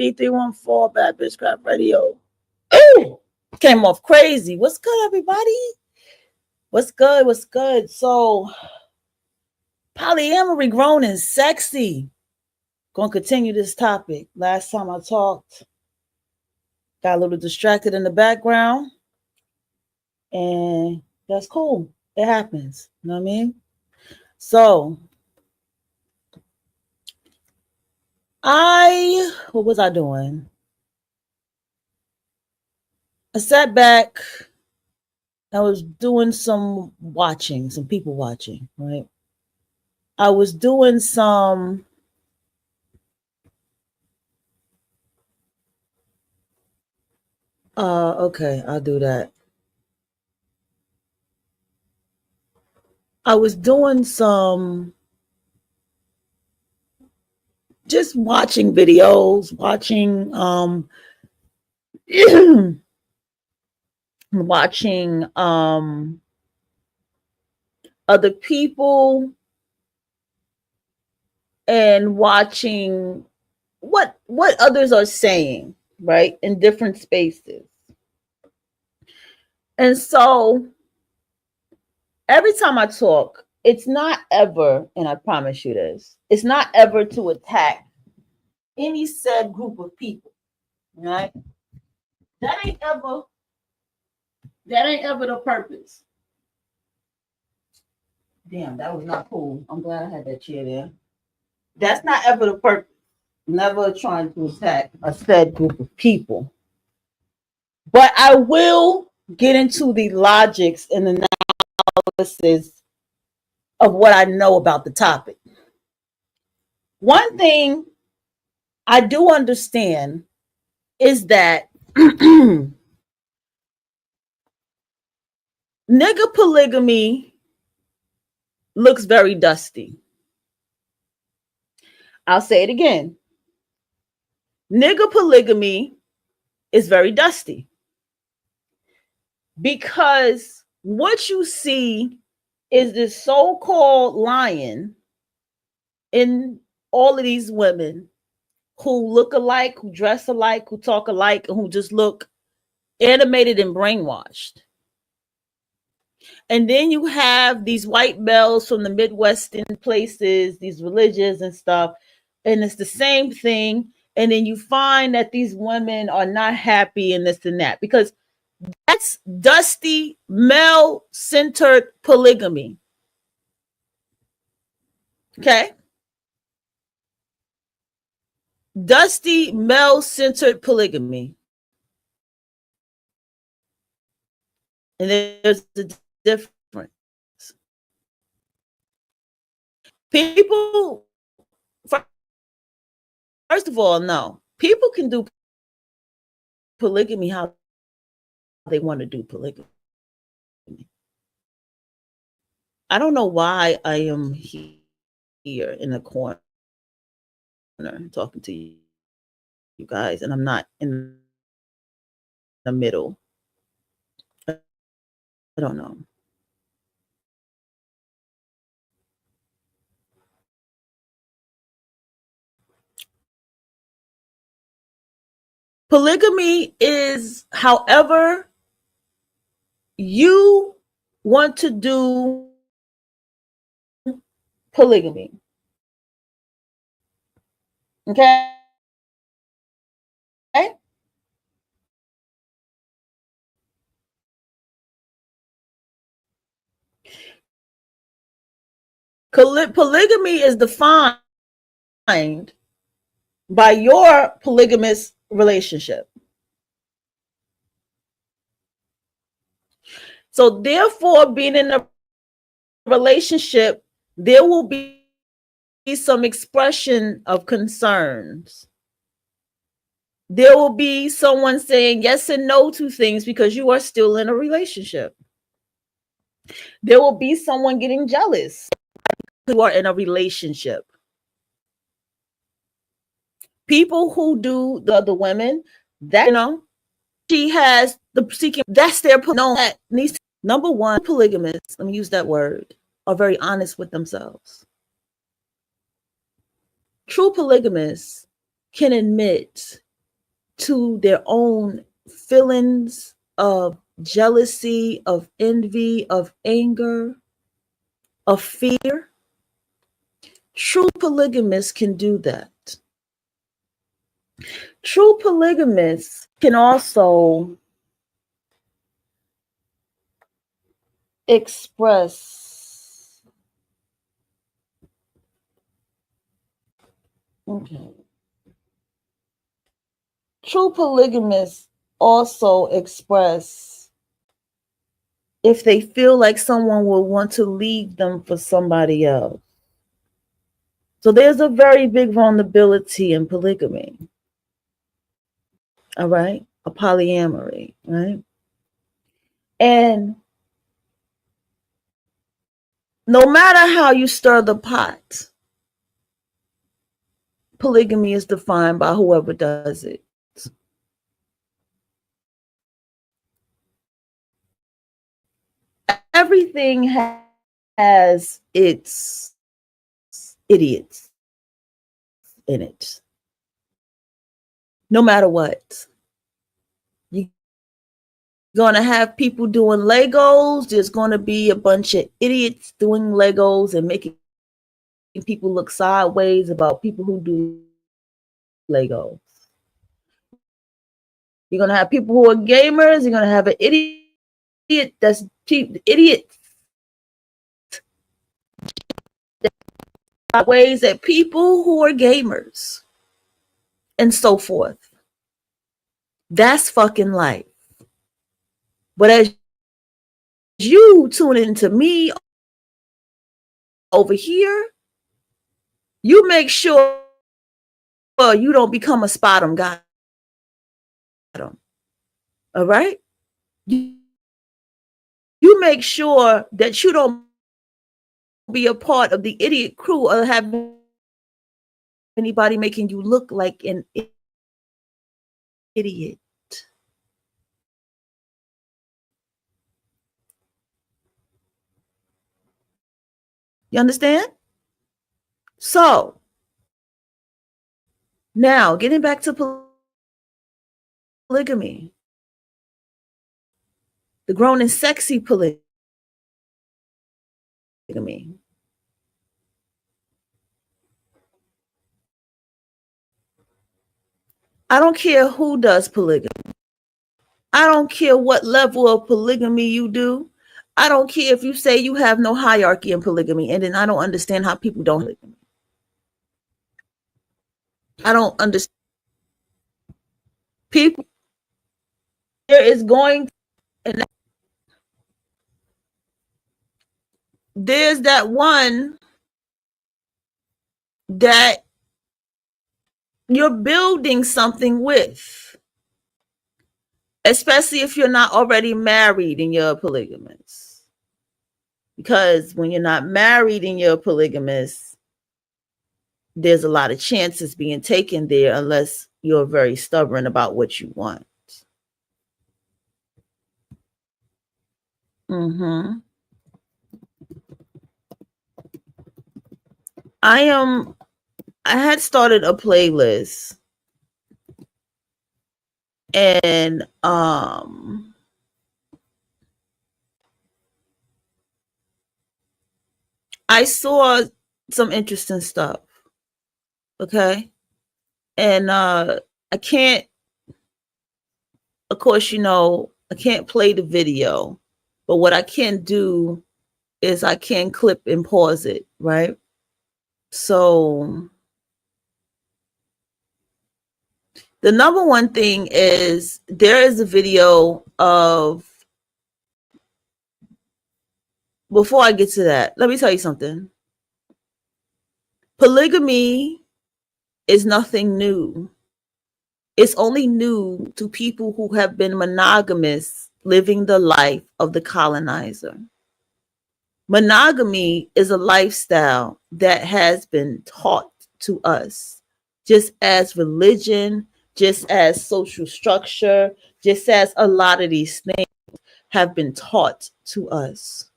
V314 Bad Bitch Craft Radio. Ooh, came off crazy. What's good, everybody? What's good? What's good? So, polyamory grown and sexy. Gonna continue this topic. Last time I talked, got a little distracted in the background, and that's cool. It happens. You know what I mean? So, what was I doing? I sat back. I was doing some people watching, right? I was doing some okay, I'll do that. I was doing some just watching videos, watching watching other people and watching what others are saying, right, in different spaces. And so every time I talk, it's not ever, and I promise you this, it's not ever to attack any said group of people, right? That ain't ever the purpose. Damn, that was not cool. I'm glad I had that chair there. That's not ever the purpose. Never trying to attack a said group of people. But I will get into the logics and the analysis of what I know about the topic. One thing I do understand is that nigga polygamy looks very dusty. I'll say it again. Nigga polygamy is very dusty because what you see is this so-called lion in all of these women who look alike, who dress alike, who talk alike, and who just look animated and brainwashed. And then you have these white males from the Midwestern places, these religions and stuff, and it's the same thing. And then you find that these women are not happy in this and that because that's dusty, male-centered polygamy. Okay? Dusty, male-centered polygamy. And there's a difference. People, first of all, no. People can do polygamy how they want to do polygamy. I don't know why I am here in the corner talking to you guys, and I'm not in the middle. I don't know. Polygamy is however you want to do polygamy. Okay? Polygamy is defined by your polygamous relationship. So therefore, being in a relationship, there will be some expression of concerns. There will be someone saying yes and no to things because you are still in a relationship. There will be someone getting jealous because you are in a relationship. People who do the other women, that, you know, she has the seeking, that's their no, that needs to, number one, polygamists, let me use that word, are very honest with themselves. True polygamists can admit to their own feelings of jealousy, of envy, of anger, of fear. True polygamists can do that. True polygamists can also express, okay. True polygamists also express if they feel like someone will want to leave them for somebody else. So there's a very big vulnerability in polygamy. All right? A polyamory, right? And no matter how you stir the pot, polygamy is defined by whoever does it. Everything has its idiots in it. No matter what. You're going to have people doing Legos. There's going to be a bunch of idiots doing Legos and making people look sideways about people who do Legos. You're going to have people who are gamers. You're going to have an idiot that's cheap. Idiots ways at people who are gamers and so forth. That's fucking life. But as you tune into me over here, you make sure you don't become a spot'em guy. All right? You make sure that you don't be a part of the idiot crew or have anybody making you look like an idiot. You understand? So, now getting back to polygamy, the grown and sexy polygamy. I don't care who does polygamy. I don't care what level of polygamy you do. I don't care if you say you have no hierarchy in polygamy, and then I don't understand how people don't polygamy. I don't understand. People, there is going, and there's that one that you're building something with, especially if you're not already married and you're a polygamist. Because when you're not married and you're a polygamist, there's a lot of chances being taken there unless you're very stubborn about what you want. Mm-hmm. I had started a playlist, and I saw some interesting stuff. Okay. And I can't, of course, I can't play the video, but what I can do is I can clip and pause it, right? So the number one thing is there is a video of, before I get to that, let me tell you something. Polygamy is nothing new. It's only new to people who have been monogamous, living the life of the colonizer. Monogamy is a lifestyle that has been taught to us, just as religion, just as social structure, just as a lot of these things have been taught to us.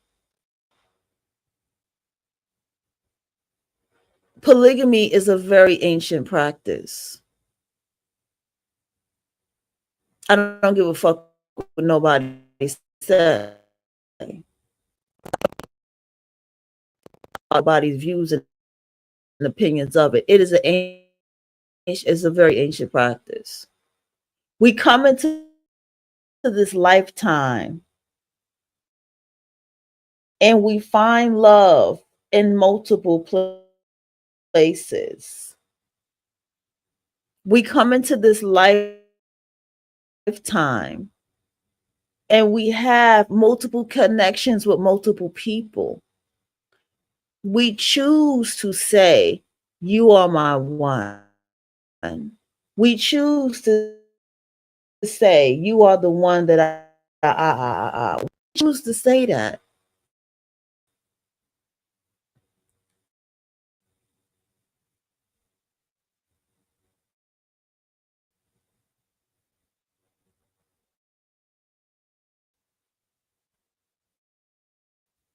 Polygamy is a very ancient practice. I don't give a fuck what nobody say. Nobody's views and opinions of it. It is it's a very ancient practice. We come into this lifetime and we find love in multiple places. We come into this lifetime and we have multiple connections with multiple people. We choose to say, you are my one. We choose to say, you are the one that I. We choose to say that.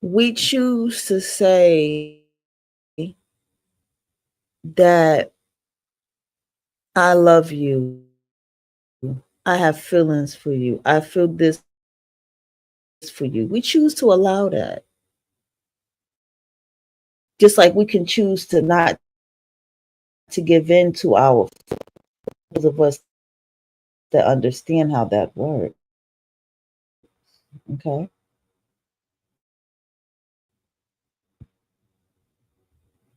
We choose to say that I love you. I have feelings for you. I feel this for you. We choose to allow that. Just like we can choose to not to give in to those of us that understand how that works. Okay.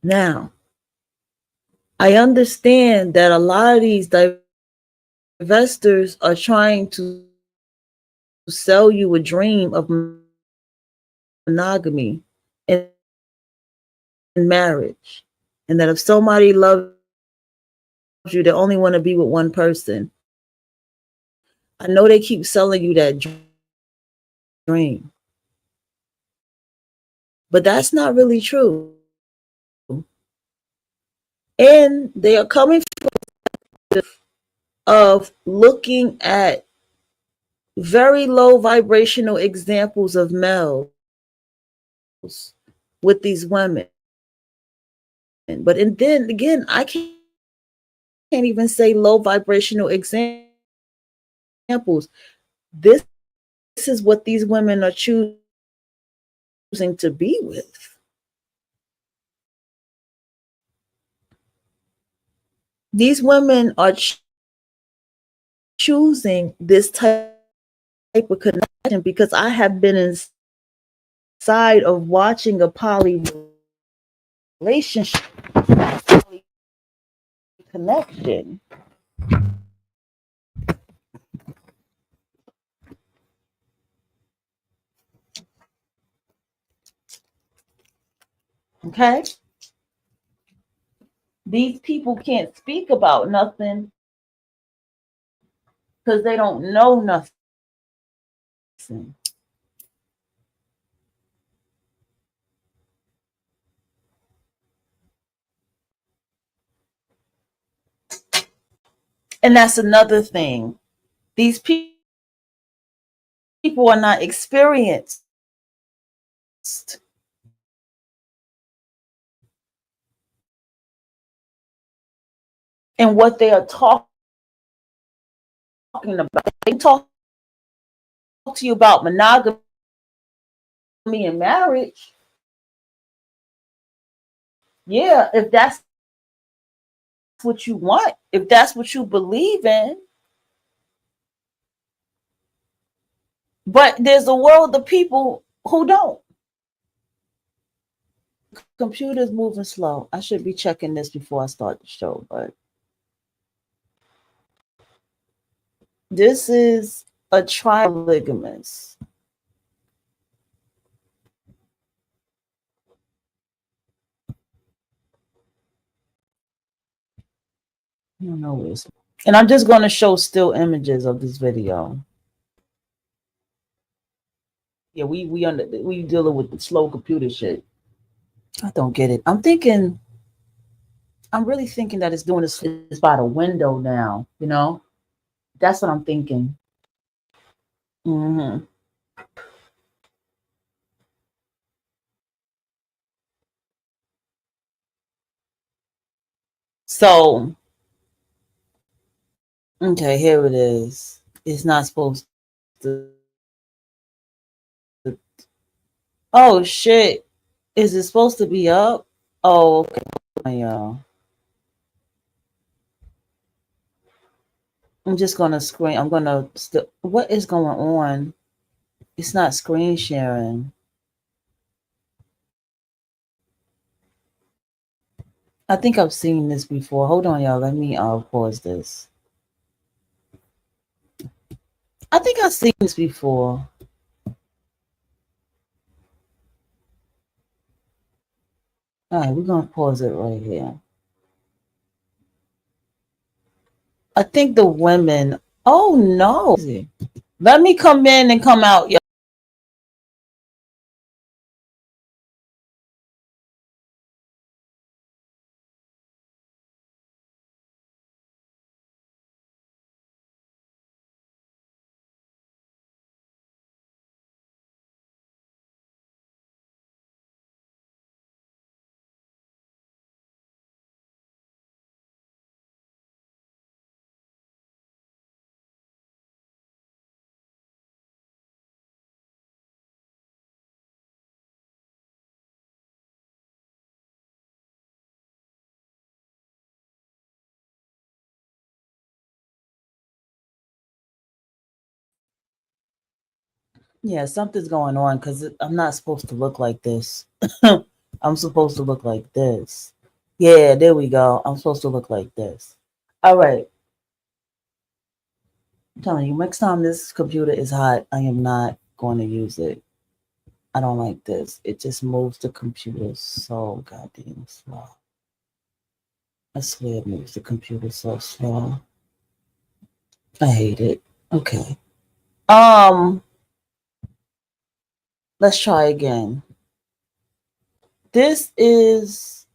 Now, I understand that a lot of these divestors are trying to sell you a dream of monogamy in marriage, and that if somebody loves you, they only want to be with one person. I know they keep selling you that dream, but that's not really true. And they are coming of looking at very low vibrational examples of males with these women. But and then again, I can't even say low vibrational examples. This is what these women are choosing to be with. These women are choosing this type of connection because I have been inside of watching a poly relationship, poly connection. Okay? These people can't speak about nothing because they don't know nothing. And that's another thing. These people are not experienced in what they are talking about. They talk to you about monogamy and marriage. Yeah, if that's what you want, if that's what you believe in. But there's a world of people who don't. Computer's moving slow. I should be checking this before I start the show, but this is a tripolygamous. I don't know this. And I'm just going to show still images of this video. Yeah, we dealing with the slow computer shit. I don't get it. I'm really thinking that it's doing this by the window now, you know? That's what I'm thinking. Mm-hmm. So, okay, here it is. It's not supposed to. Oh shit! Is it supposed to be up? Oh, okay, y'all. I'm just gonna screen. I'm gonna. What is going on? It's not screen sharing. I think I've seen this before. Hold on, y'all. Let me pause this. I think I've seen this before. All right, we're gonna pause it right here. I think the women. Oh no! Let me come in and come out, y'all. Yeah, something's going on because I'm not supposed to look like this. I'm supposed to look like this. Yeah, there we go. I'm supposed to look like this. All right. I'm telling you, next time this computer is hot, I am not going to use it. I don't like this. It just moves the computer so goddamn slow. I swear it moves the computer so slow. I hate it. Okay. Let's try again. This is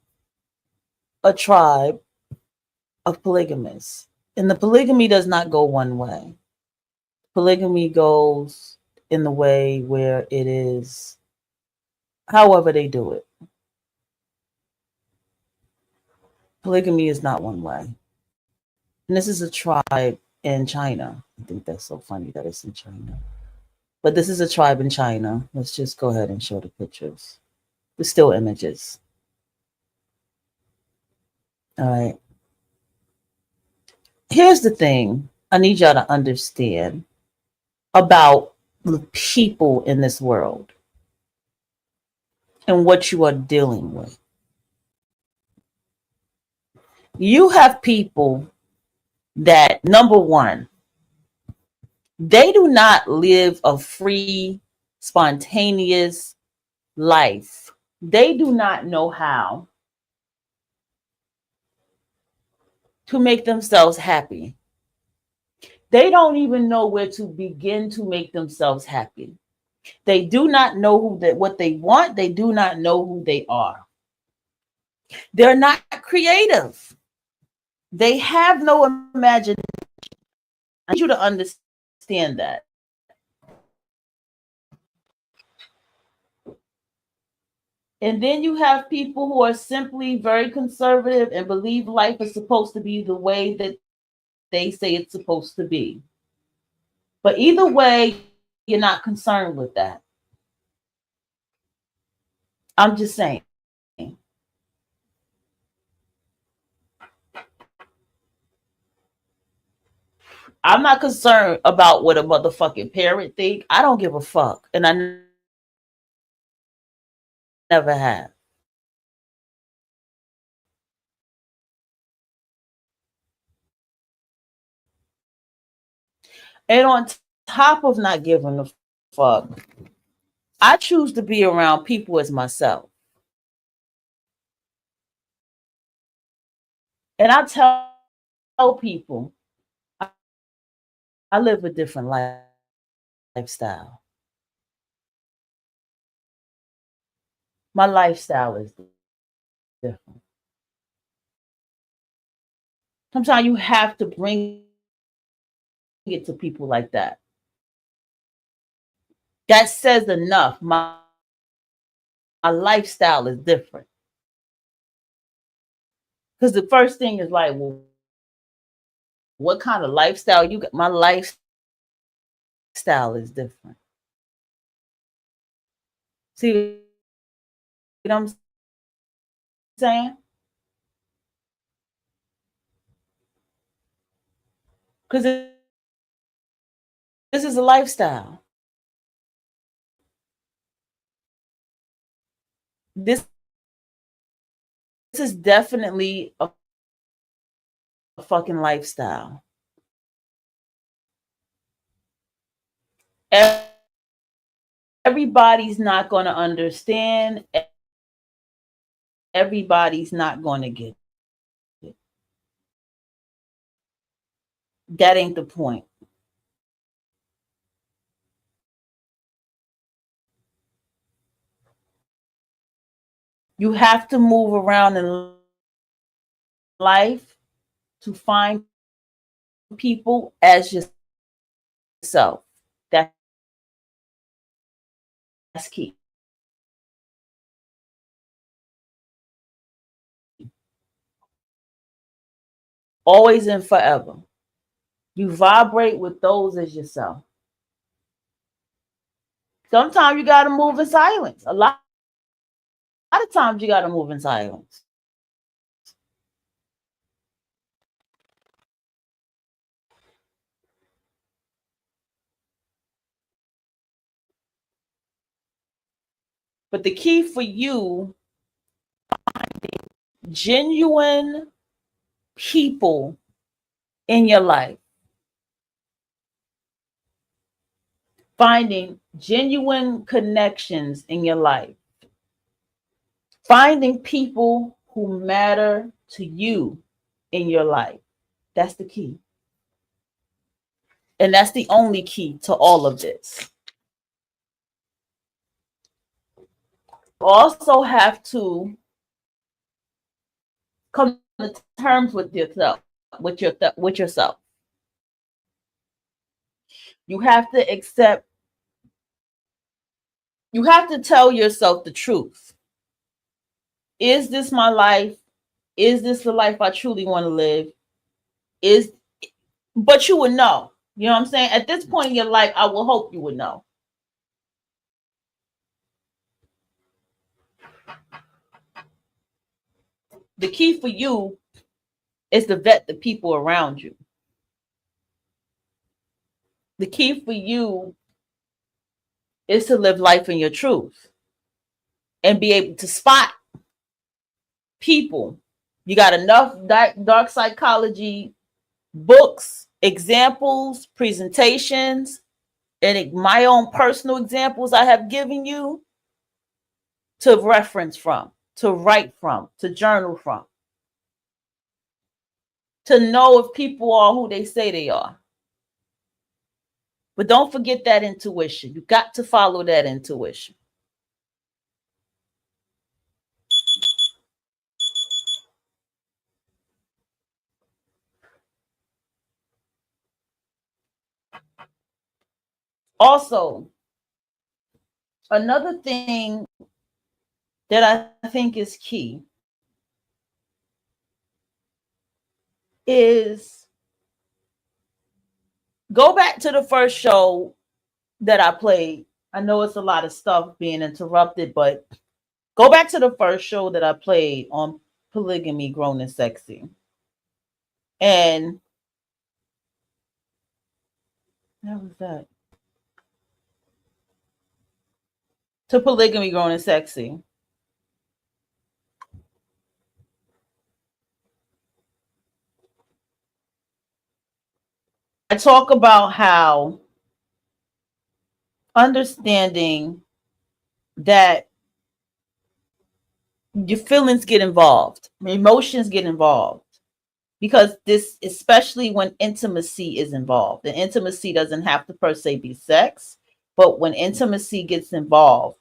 a tribe of polygamists. And the polygamy does not go one way. Polygamy goes in the way where it is however they do it. Polygamy is not one way. And this is a tribe in China. I think that's so funny that it's in China. But this is a tribe in China. Let's just go ahead and show the pictures. The still images. All right. Here's the thing I need y'all to understand about the people in this world and what you are dealing with. You have people that, number one, they do not live a free, spontaneous life. They do not know how to make themselves happy. They don't even know where to begin to make themselves happy. They do not know what they want. They do not know who they are. They're not creative. They have no imagination. I need you to understand that. And then you have people who are simply very conservative and believe life is supposed to be the way that they say it's supposed to be. But either way, you're not concerned with that. I'm just saying. I'm not concerned about what a motherfucking parent think. I don't give a fuck. And I never have. And on top of not giving a fuck, I choose to be around people as myself. And I tell people I live a different lifestyle. My lifestyle is different. Sometimes you have to bring it to people like that. That says enough. My lifestyle is different. Because the first thing is like, well, what kind of lifestyle you got? My lifestyle lifestyle is different. See what I'm saying? Because this is a lifestyle. This is definitely a fucking lifestyle. Everybody's not going to understand. Everybody's not going to get it. That ain't the point. You have to move around in life to find people as yourself. That's key. Always and forever. You vibrate with those as yourself. Sometimes you got to move in silence. A lot of times you got to move in silence. But the key for you, finding genuine people in your life. Finding genuine connections in your life. Finding people who matter to you in your life. That's the key. And that's the only key to all of this. You also have to come to terms with yourself, with yourself. You have to accept, you have to tell yourself the truth. Is this my life? Is this the life I truly want to live? But you would know. You know what I'm saying? At this point in your life, I will hope you would know. The key for you is to vet the people around you. The key for you is to live life in your truth and be able to spot people. You got enough dark psychology books, examples, presentations, and my own personal examples I have given you to reference from, to write from, to journal from, to know if people are who they say they are. But don't forget that intuition. You got to follow that intuition. Also, another thing that I think is key is go back to the first show that I played. I know it's a lot of stuff being interrupted, but go back to the first show that I played on polygamy, grown and sexy. And how was that? To polygamy, grown and sexy. I talk about how understanding that your feelings get involved, emotions get involved, because this, especially when intimacy is involved, and intimacy doesn't have to per se be sex, but when intimacy gets involved,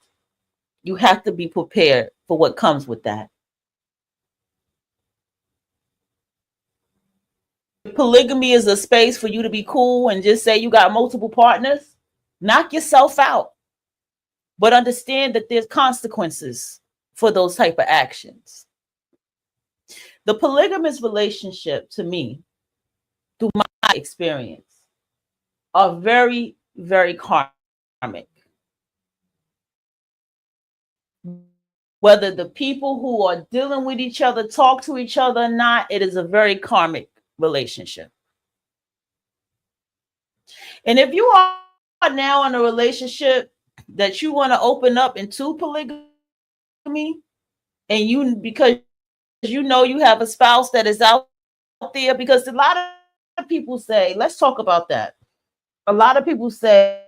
you have to be prepared for what comes with that. Polygamy is a space for you to be cool and just say you got multiple partners. Knock yourself out, but understand that there's consequences for those type of actions. The polygamous relationship, to me, through my experience, are very, very karmic. Whether the people who are dealing with each other talk to each other or not, it is a very karmic relationship. And if you are now in a relationship that you want to open up into polygamy, and you, because you know you have a spouse that is out there, because a lot of people say, let's talk about that. A lot of people say,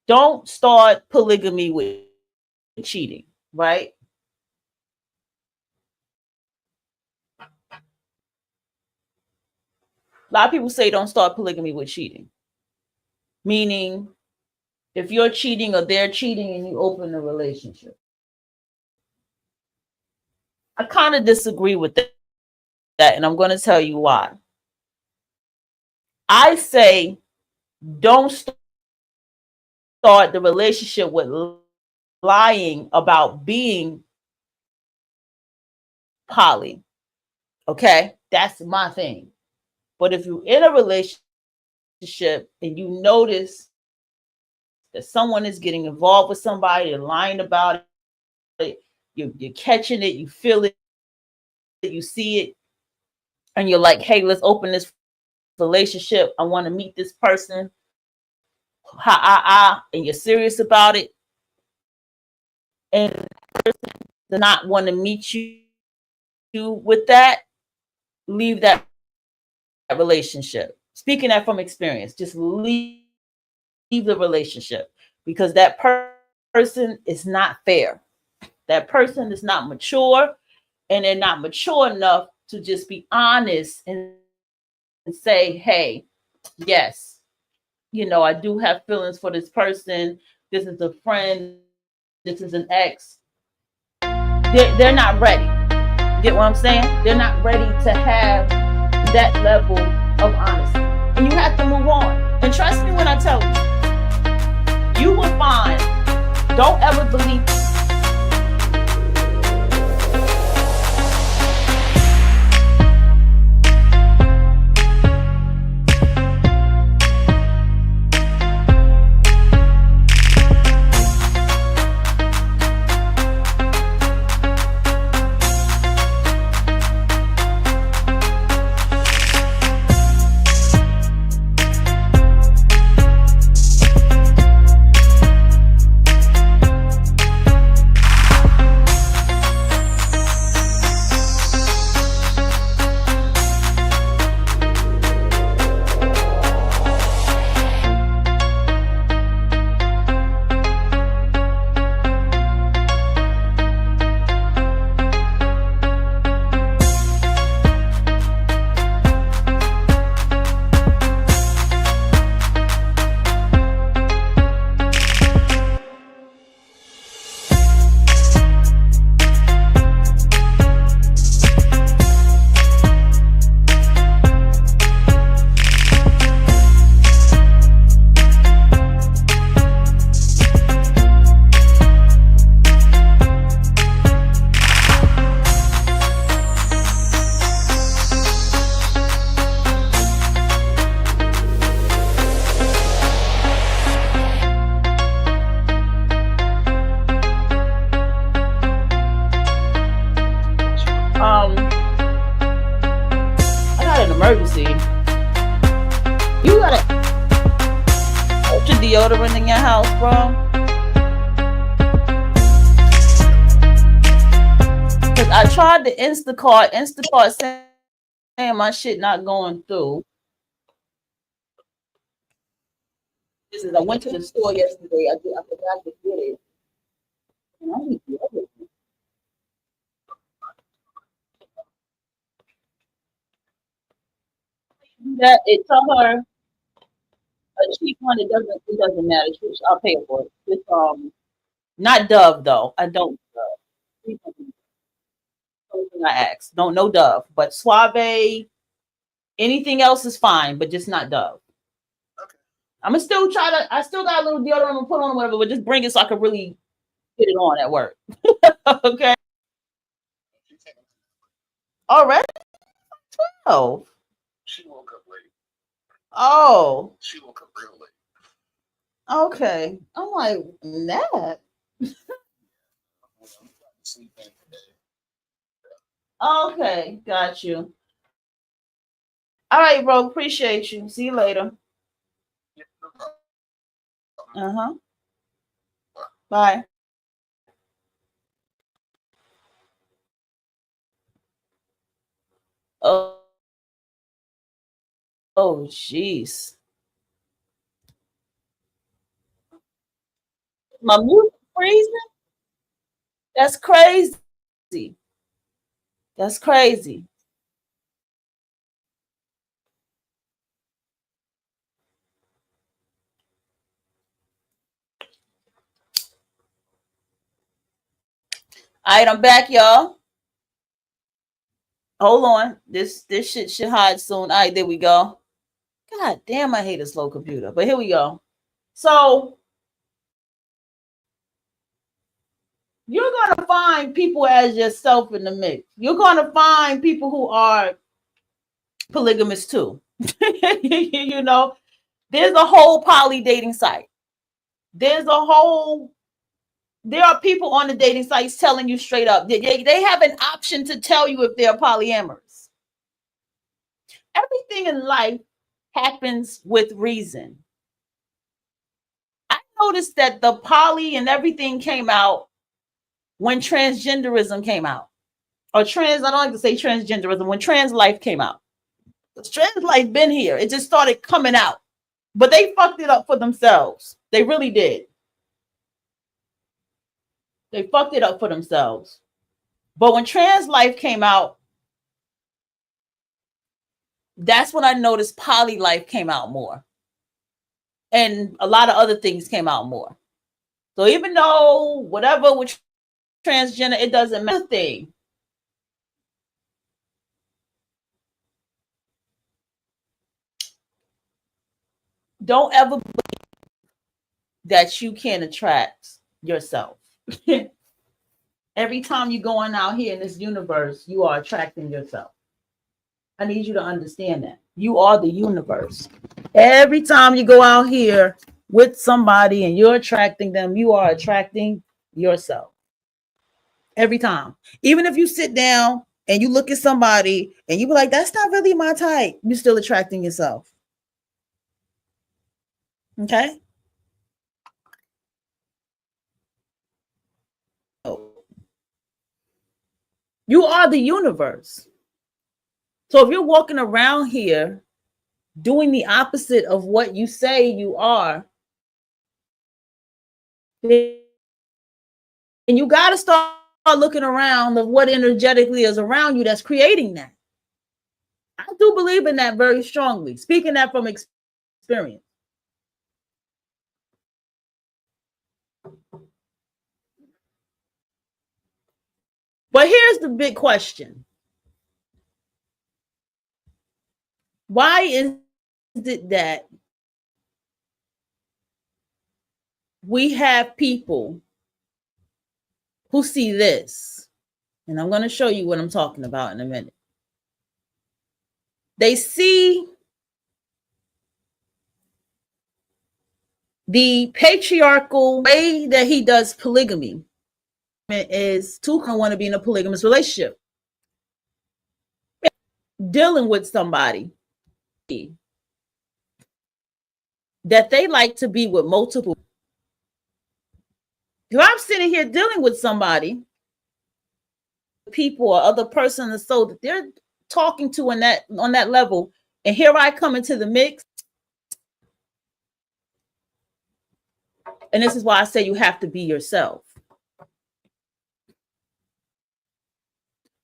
don't start polygamy with cheating, right? A lot of people say don't start polygamy with cheating. Meaning, if you're cheating or they're cheating and you open a relationship. I kind of disagree with that, and I'm going to tell you why. I say don't start the relationship with lying about being poly. Okay? That's my thing. But if you're in a relationship and you notice that someone is getting involved with somebody and lying about it, you're catching it, you feel it, you see it, and you're like, hey, let's open this relationship. I want to meet this person. And you're serious about it. And the person does not want to meet you with that, leave that relationship. Speaking that from experience, just leave the relationship, because that person is not fair. That person is not mature, and they're not mature enough to just be honest and say, hey, yes, you know, I do have feelings for this person. This is a friend. This is an ex. They're not ready. Get what I'm saying? They're not ready to have that level of honesty. And you have to move on. And trust me when I tell you, you will find, don't ever believe I got an emergency. You got a deodorant in your house, bro? Because I tried the Instacart saying my shit not going through. This is, I went to the store yesterday. I forgot to get it. And I need deodorant. That it tell her a cheap one. It doesn't matter. I'll pay for it. It's not Dove though. I don't Dove. I asked. Don't no Dove, but Suave. Anything else is fine, but just not Dove. Okay. I'm gonna still try to. I still got a little deodorant I'm gonna put on, whatever, but just bring it so I can really get it on at work. Okay. Already 12. She woke up late. Oh. She woke up real late. Okay. I'm like, nap. Okay, got you. All right, bro. Appreciate you. See you later. Uh-huh. Bye. Oh, oh, jeez. My music freezing? That's crazy. That's crazy. All right, I'm back, y'all. Hold on. This shit should hide soon. All right, there we go. God damn, I hate a slow computer. But here we go. So you're gonna find people as yourself in the mix. You're gonna find people who are polygamous too. You know, there's a whole poly dating site. There are people on the dating sites telling you straight up. They have an option to tell you if they're polyamorous. Everything in life happens with reason. I noticed that the poly and everything came out when transgenderism came out. Or I don't like to say transgenderism, when trans life came out. Trans life been here. It just started coming out. But they fucked it up for themselves. They really did. They fucked it up for themselves. But when trans life came out, that's when I noticed poly life came out more. And a lot of other things came out more. So even though whatever with transgender, it doesn't matter. Don't ever believe that you can attract yourself. Every time you're going out here in this universe, you are attracting yourself. I need you to understand that. You are the universe. Every time you go out here with somebody and you're attracting them, you are attracting yourself. Every time. Even if you sit down and you look at somebody and you be like, that's not really my type, you're still attracting yourself. Okay? You are the universe. So if you're walking around here doing the opposite of what you say you are, then you got to start looking around of what energetically is around you that's creating that. I do believe in that very strongly, speaking that from experience. But here's the big question. Why is it that we have people who see this? And I'm going to show you what I'm talking about in a minute. They see the patriarchal way that he does polygamy is two can want to be in a polygamous relationship. Dealing with somebody that they like to be with multiple. If I'm sitting here dealing with somebody, people or other person or so that they're talking to on that level, and here I come into the mix. And this is why I say you have to be yourself.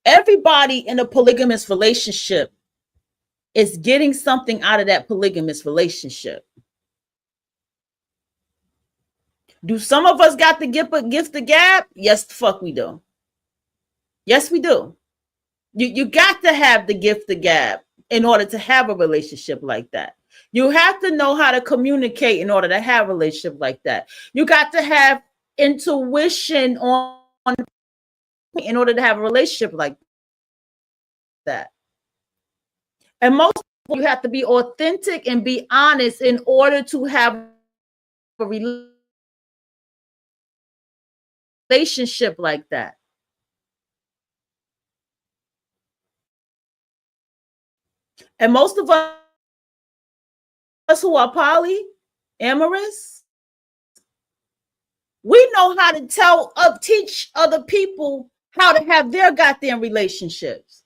Everybody in a polygamous relationship is getting something out of that polygamous relationship. Do some of us got the gift the gab? Yes, the fuck we do. Yes, we do. You got to have the gift the gab in order to have a relationship like that. You have to know how to communicate in order to have a relationship like that. You got to have intuition on in order to have a relationship like that. And most You have to be authentic and be honest in order to have a relationship like that. And most of us who are polyamorous, we know how to teach other people how to have their goddamn relationships.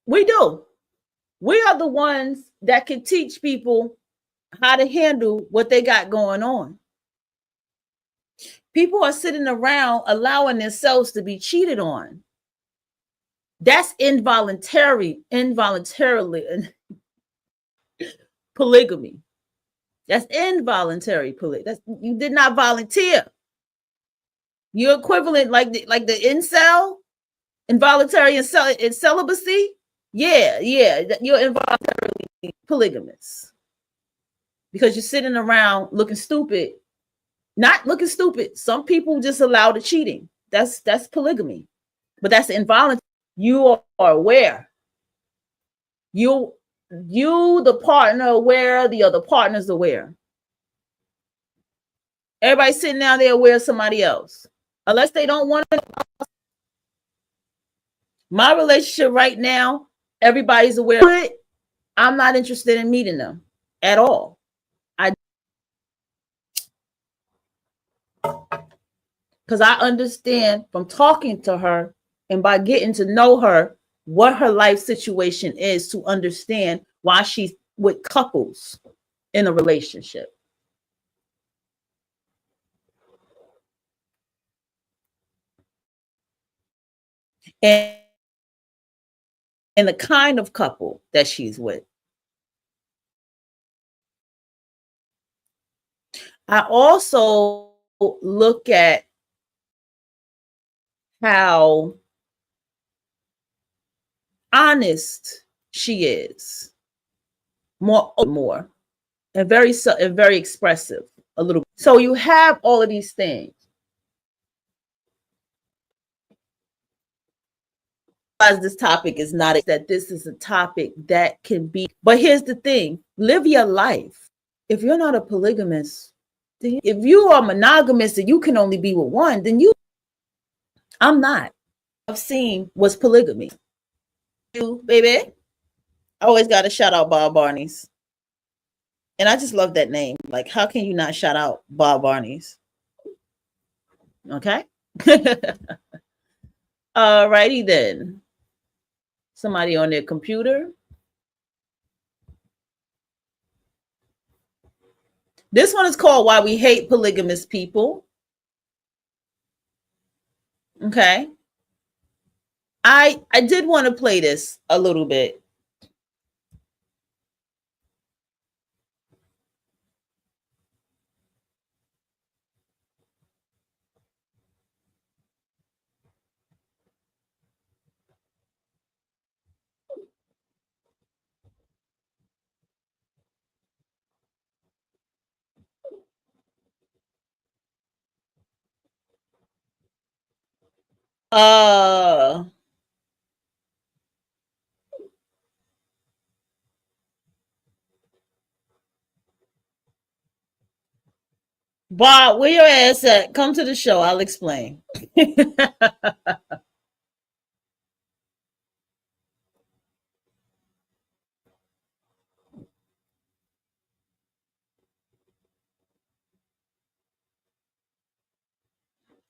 We do. We are the ones that can teach people how to handle what they got going on. People are sitting around allowing themselves to be cheated on. That's involuntarily polygamy. That's involuntary polygamy. You did not volunteer. You're equivalent like the incel, involuntary and celibacy. Yeah, you're involuntarily polygamous because you're sitting around looking stupid. Not looking stupid. Some people just allow the cheating. That's polygamy, but that's involuntary. You are aware. You the partner aware, the other partner's aware. Everybody's sitting down there aware of somebody else. Unless they don't want to. My relationship right now, everybody's aware of it. I'm not interested in meeting them at all. Because I understand from talking to her and by getting to know her what her life situation is to understand why she's with couples in a relationship. And the kind of couple that she's with. I also look at how honest she is, more and very expressive a little. So you have all of these things. As this topic is not that this is a topic that can be, but here's the thing: live your life. If you're not a polygamist, if you are monogamous and you can only be with one, then I'm not. I've seen was polygamy. You, baby, I always got to shout out Bob Barney's. And I just love that name. Like, how can you not shout out Bob Barney's? Okay. Alrighty then. Somebody on their computer. This one is called Why We Hate Polygamous People. Okay. I did want to play this a little bit. Bob, where your ass at? Come to the show. I'll explain.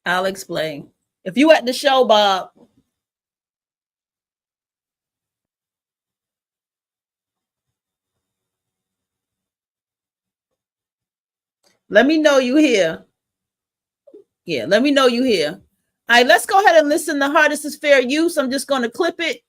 I'll explain. If you at the show, Bob. Let me know you here. Yeah, let me know you here. All right, let's go ahead and listen to Hardest is Fair Use. I'm just going to clip it.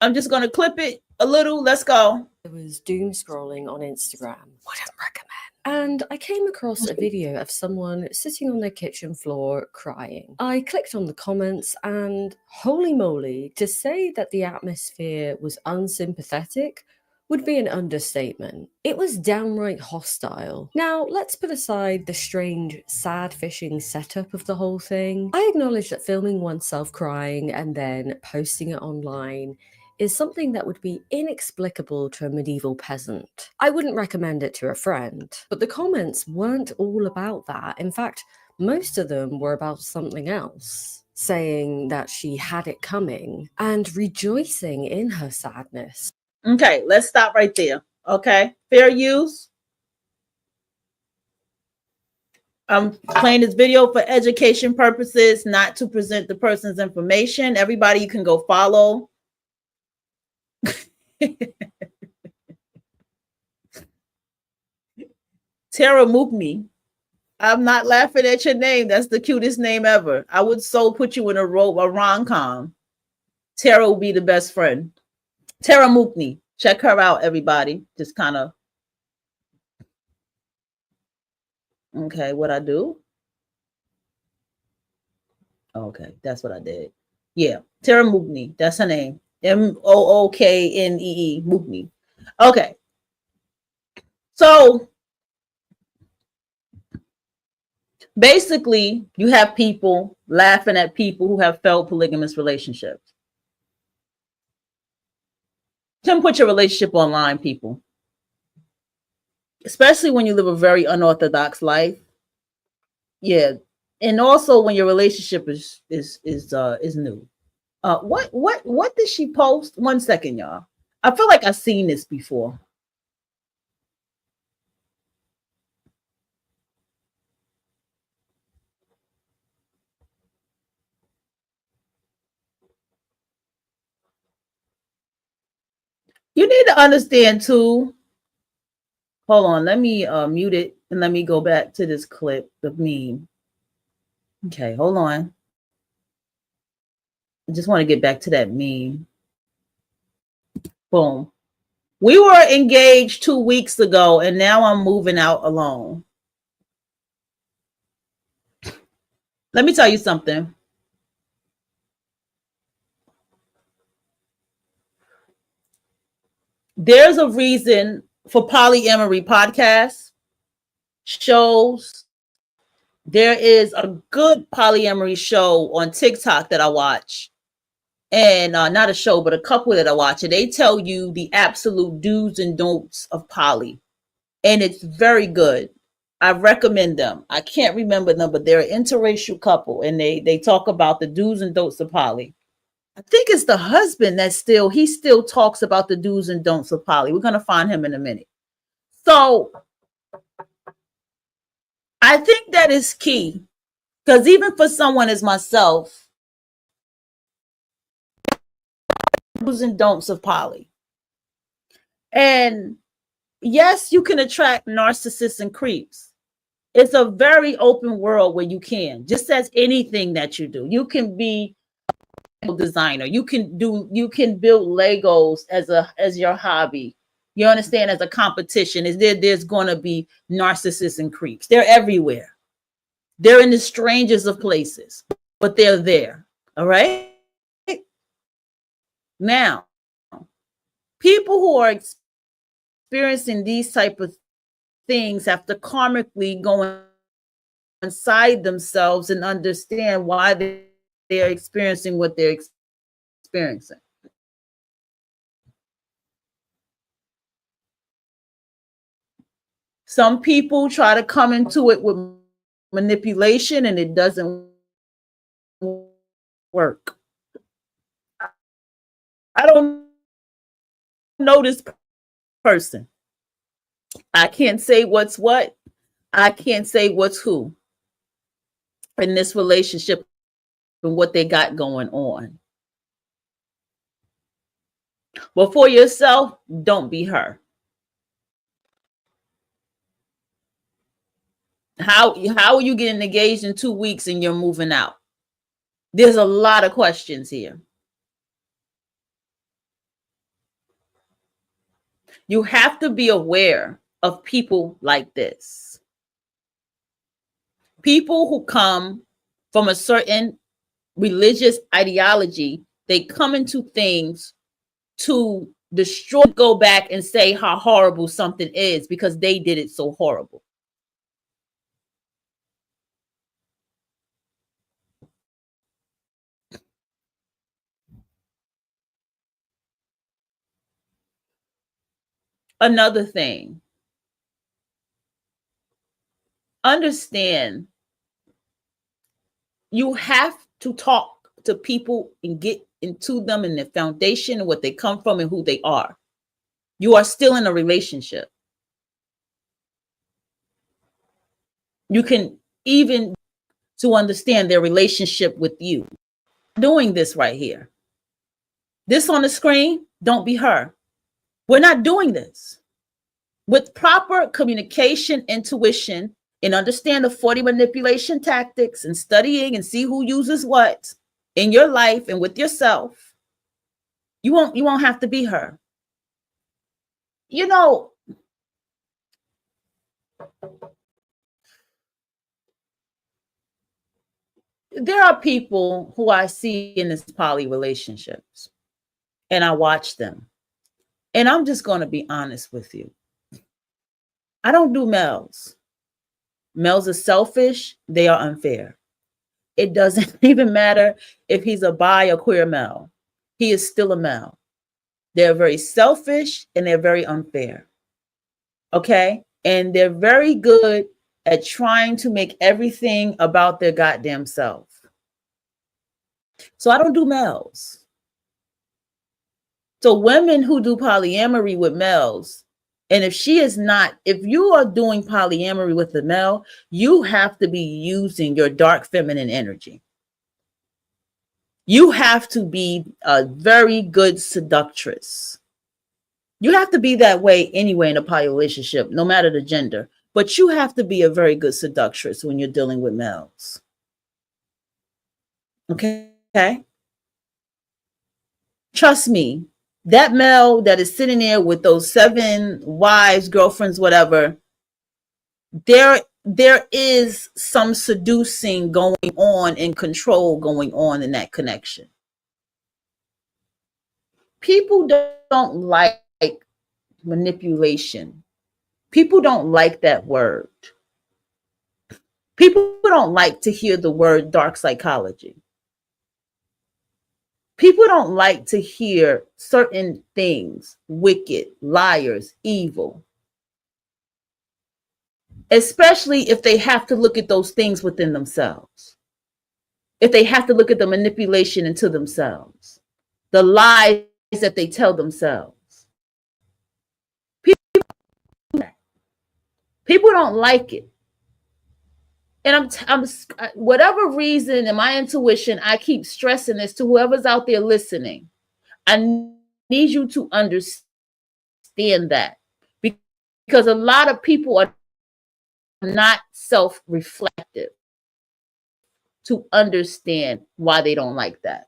A little. Let's go. I was doom scrolling on Instagram. Wouldn't recommend. And I came across a video of someone sitting on their kitchen floor crying. I clicked on the comments and holy moly, to say that the atmosphere was unsympathetic would be an understatement. It was downright hostile. Now, let's put aside the strange, sad fishing setup of the whole thing. I acknowledge that filming oneself crying and then posting it online is something that would be inexplicable to a medieval peasant. I wouldn't recommend it to a friend. But the comments weren't all about that. In fact, most of them were about something else, saying that she had it coming and rejoicing in her sadness. Okay, let's stop right there. Okay, fair use. I'm playing this video for education purposes, not to present the person's information. Everybody, you can go follow. Tara Mukmi. I'm not laughing at your name. That's the cutest name ever. I would so put you in a rom-com. Tara will be the best friend. Tara Mukmi. Check her out, everybody. Just kind of. Okay, what I do? Okay, that's what I did. Yeah, Tara Mukni. That's her name. Mooknee. Mukni. Okay. So basically, you have people laughing at people who have failed polygamous relationships. Don't put your relationship online, people. Especially when you live a very unorthodox life. Yeah. And also when your relationship is new. What did she post? 1 second, y'all. I feel like I've seen this before. You need to understand too. Hold on, let me mute it and let me go back to this clip, the meme. Okay, hold on. I just want to get back to that meme. Boom. We were engaged 2 weeks ago, and now I'm moving out alone. Let me tell you something. There's a reason for polyamory podcasts, shows. There is a good polyamory show on TikTok that I watch. And not a show, but a couple that I watch. And they tell you the absolute do's and don'ts of poly. And it's very good. I recommend them. I can't remember them, but they're an interracial couple. And they talk about the do's and don'ts of poly. I think it's the husband that he still talks about the do's and don'ts of poly. We're going to find him in a minute. So I think that is key. Because even for someone as myself, do's and don'ts of poly. And yes, you can attract narcissists and creeps. It's a very open world where you can, just as anything that you do. You can be a designer. You can build Legos as your hobby. You understand, as a competition. There's going to be narcissists and creeps. They're everywhere. They're in the strangest of places, but they're there. All right. Now, people who are experiencing these type of things have to karmically go inside themselves and understand why they're experiencing what they're experiencing. Some people try to come into it with manipulation and it doesn't work. I don't know this person. I can't say what's what. I can't say what's who in this relationship and what they got going on. But for yourself, don't be her. How are you getting engaged in 2 weeks and you're moving out? There's a lot of questions here. You have to be aware of people like this. People who come from a certain religious ideology, they come into things to destroy, go back and say how horrible something is because they did it so horrible. Another thing, understand you have to talk to people and get into them and their foundation and what they come from and who they are. You are still in a relationship. You can even to understand their relationship with you. Doing this right here. This on the screen, don't be her. We're not doing this. With proper communication, intuition, and understand the 40 manipulation tactics and studying and see who uses what in your life and with yourself, you won't have to be her. You know, there are people who I see in this poly relationships and I watch them. And I'm just going to be honest with you. I don't do males. Males are selfish. They are unfair. It doesn't even matter if he's a bi or queer male. He is still a male. They're very selfish and they're very unfair. Okay? And they're very good at trying to make everything about their goddamn self. So I don't do males. So women who do polyamory with males, and if you are doing polyamory with a male, you have to be using your dark feminine energy. You have to be a very good seductress. You have to be that way anyway in a poly relationship, no matter the gender. But you have to be a very good seductress when you're dealing with males. Okay? Trust me, that male that is sitting there with those 7 wives, girlfriends, whatever, there is some seducing going on and control going on in that connection. People don't like manipulation. People don't like that word. People don't like to hear the word dark psychology. People don't like to hear certain things, wicked, liars, evil. Especially if they have to look at those things within themselves. If they have to look at the manipulation into themselves, the lies that they tell themselves. People don't like it. And I'm whatever reason in my intuition, I keep stressing this to whoever's out there listening. I need you to understand that, because a lot of people are not self-reflective to understand why they don't like that.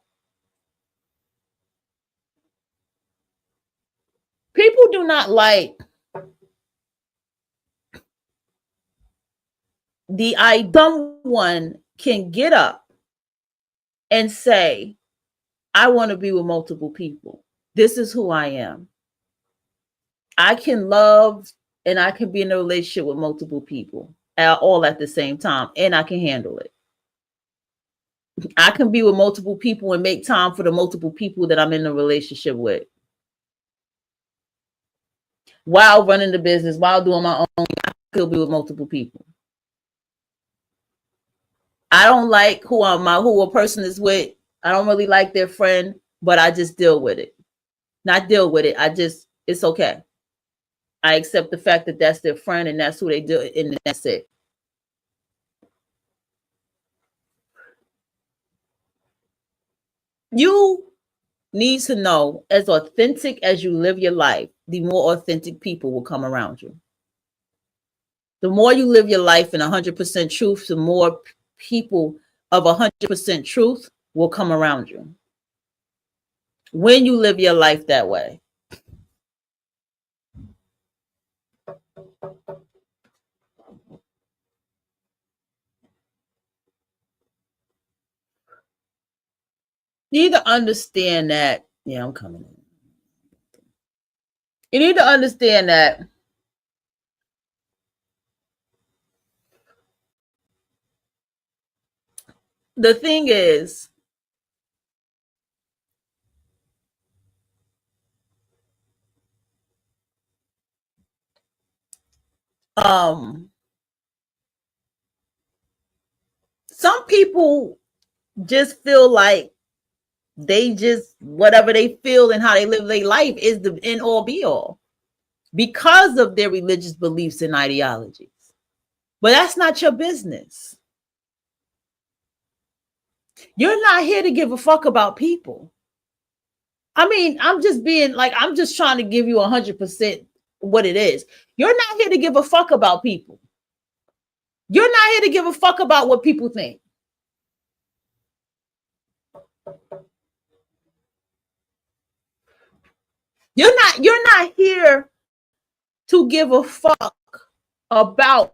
People do not like someone can get up and say, I want to be with multiple people. This is who I am. I can love and I can be in a relationship with multiple people all at the same time, and I can handle it. I can be with multiple people and make time for the multiple people that I'm in a relationship with while running the business, while doing my own. I can still be with multiple people. I don't like who a person is with. I don't really like their friend, but I just deal with it. Not deal with it. It's okay. I accept the fact that that's their friend and that's who they do, and that's it. You need to know, as authentic as you live your life, the more authentic people will come around you. The more you live your life in 100% truth, the more people of 100% truth will come around you. When you live your life that way. You need to understand that. Yeah, I'm coming in. You need to understand that the thing is, some people just feel like they just, whatever they feel and how they live their life is the end all be all because of their religious beliefs and ideologies. But that's not your business. You're not here to give a fuck about people. I mean, I'm just being like, I'm just trying to give you 100% what it is. You're not here to give a fuck about people. You're not here to give a fuck about what people think. You're not here to give a fuck about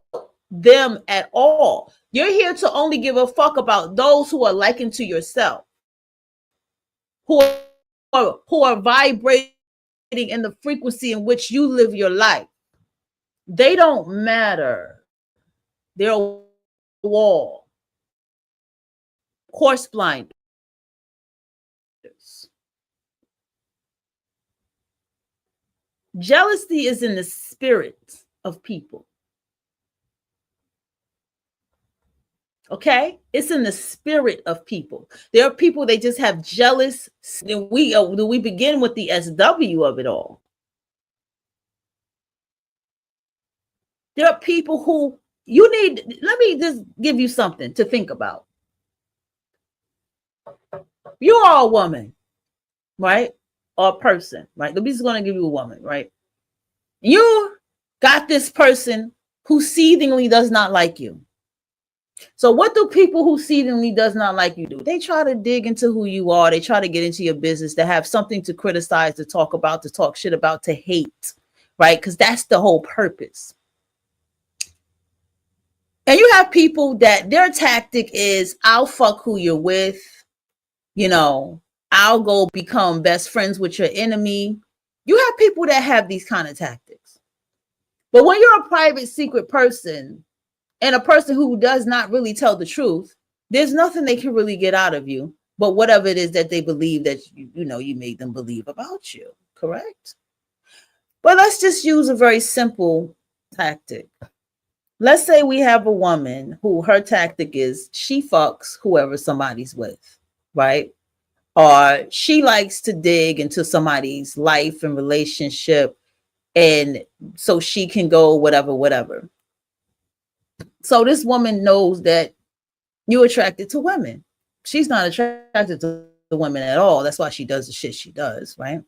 them at all. You're here to only give a fuck about those who are likened to yourself, who are vibrating in the frequency in which you live your life. They don't matter. They're a wall. Horse blinders. Jealousy is in the spirit of people. Okay, it's in the spirit of people. There are people, they just have jealous. We begin with the SW of it all. There are people who you need. Let me just give you something to think about. You are a woman, right? Or a person, right? Nobody's going to give you a woman, right? You got this person who seethingly does not like you. So what do people who seethingly does not like you do? They try to dig into who you are. They try to get into your business, to have something to criticize, to talk about, to talk shit about, to hate, right? Because that's the whole purpose. And you have people that their tactic is, I'll fuck who you're with. You know, I'll go become best friends with your enemy. You have people that have these kind of tactics. But when you're a private, secret person, and a person who does not really tell the truth, there's nothing they can really get out of you, but whatever it is that they believe that you made them believe about you, correct? But let's just use a very simple tactic. Let's say we have a woman who her tactic is she fucks whoever somebody's with, right? Or she likes to dig into somebody's life and relationship, and so she can go whatever. So this woman knows that you're attracted to women. She's not attracted to women at all. That's why she does the shit she does, right?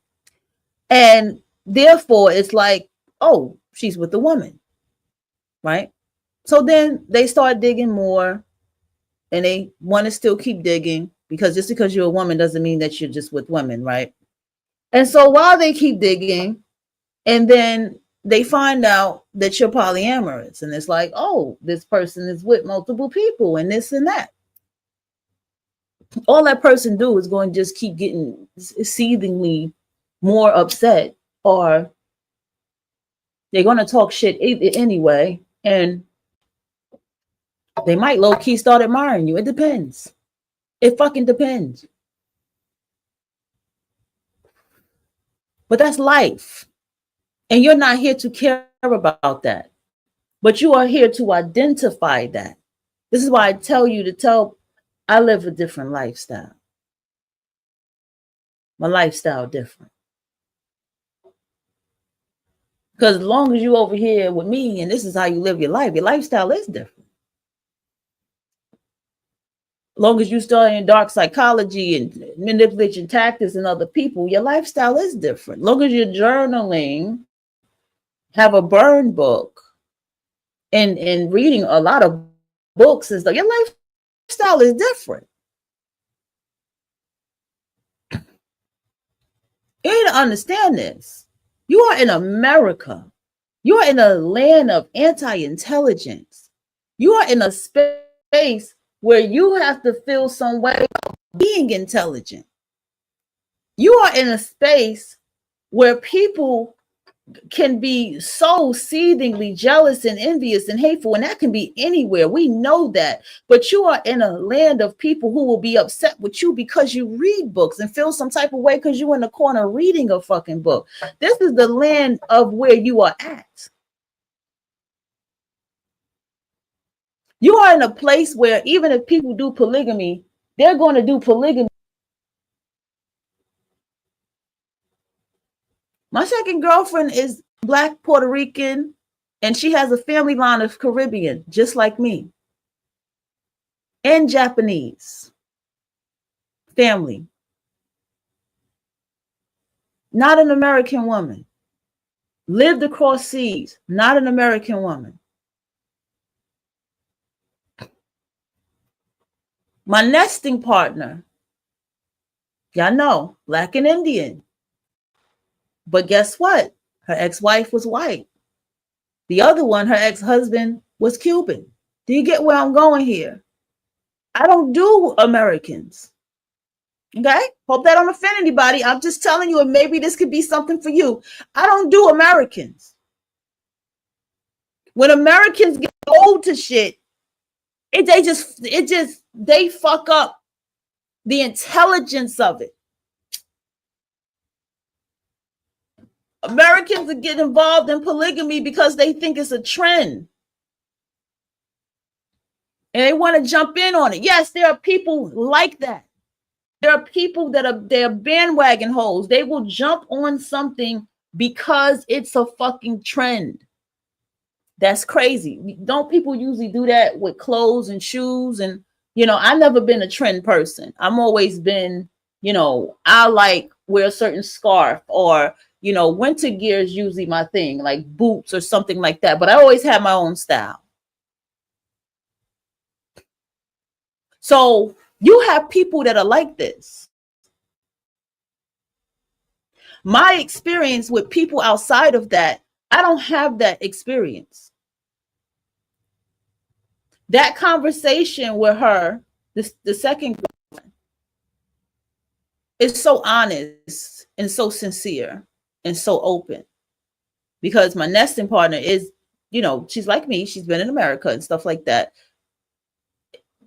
And therefore, it's like, oh, she's with the woman, right? So then they start digging more, and they want to still keep digging, because just because you're a woman doesn't mean that you're just with women, right? And so while they keep digging, and then they find out that you're polyamorous, and it's like, oh, this person is with multiple people and this and that. All that person do is going to just keep getting seethingly more upset, or they're going to talk shit anyway, and they might low-key start admiring you. It depends. It fucking depends. But that's life. And you're not here to care about that. But you are here to identify that. This is why I tell you I live a different lifestyle. My lifestyle different. Because as long as you over here with me and this is how you live your lifestyle is different. As long as you studying dark psychology and manipulation tactics and other people, your lifestyle is different. As long as you're journaling, have a burn book, and reading a lot of books and stuff, your lifestyle is different. You need to understand this. You are in America. You are in a land of anti-intelligence. You are in a space where you have to feel some way about being intelligent. You are in a space where people can be so seethingly jealous and envious and hateful, and that can be anywhere. We know that. But you are in a land of people who will be upset with you because you read books and feel some type of way because you're in the corner reading a fucking book. This is the land of where you are at. You are in a place where even if people do polygamy, they're going to do polygamy. My second girlfriend is Black Puerto Rican, and she has a family line of Caribbean, just like me, and Japanese family. Not an American woman. Lived across seas, not an American woman. My nesting partner, y'all know, Black and Indian. But guess what? Her ex-wife was white. The other one, her ex-husband, was Cuban. Do you get where I'm going here? I don't do Americans. Okay? Hope that don't offend anybody. I'm just telling you, and maybe this could be something for you. I don't do Americans. When Americans get old to shit, they fuck up the intelligence of it. Americans get involved in polygamy because they think it's a trend. And they want to jump in on it. Yes, there are people like that. There are people they're bandwagon hoes. They will jump on something because it's a fucking trend. That's crazy. Don't people usually do that with clothes and shoes? And, I've never been a trend person. I'm always been, I like wear a certain scarf, or, winter gear is usually my thing, like boots or something like that. But I always have my own style. So you have people that are like this. My experience with people outside of that, I don't have that experience. That conversation with her, the second girlfriend, is so honest and so sincere and so open. Because my nesting partner is, she's like me. She's been in America and stuff like that.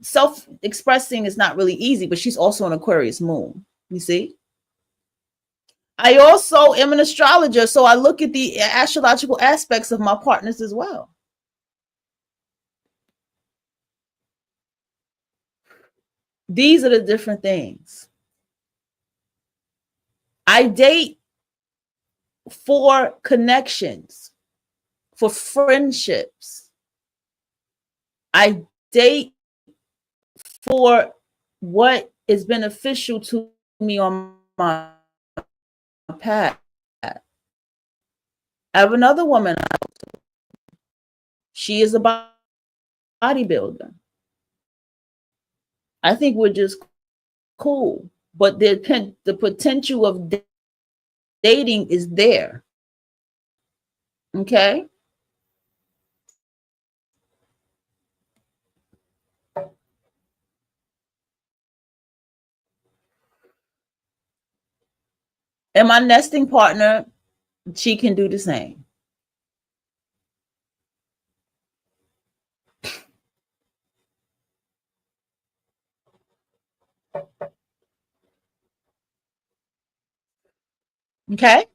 Self-expressing is not really easy, but she's also an Aquarius moon. You see? I also am an astrologer, so I look at the astrological aspects of my partners as well. These are the different things. I date for connections, for friendships. I date for what is beneficial to me on my path. I have another woman. She is a bodybuilder. I think we're just cool, but the potential of dating is there. Okay? And my nesting partner, she can do the same. Okay?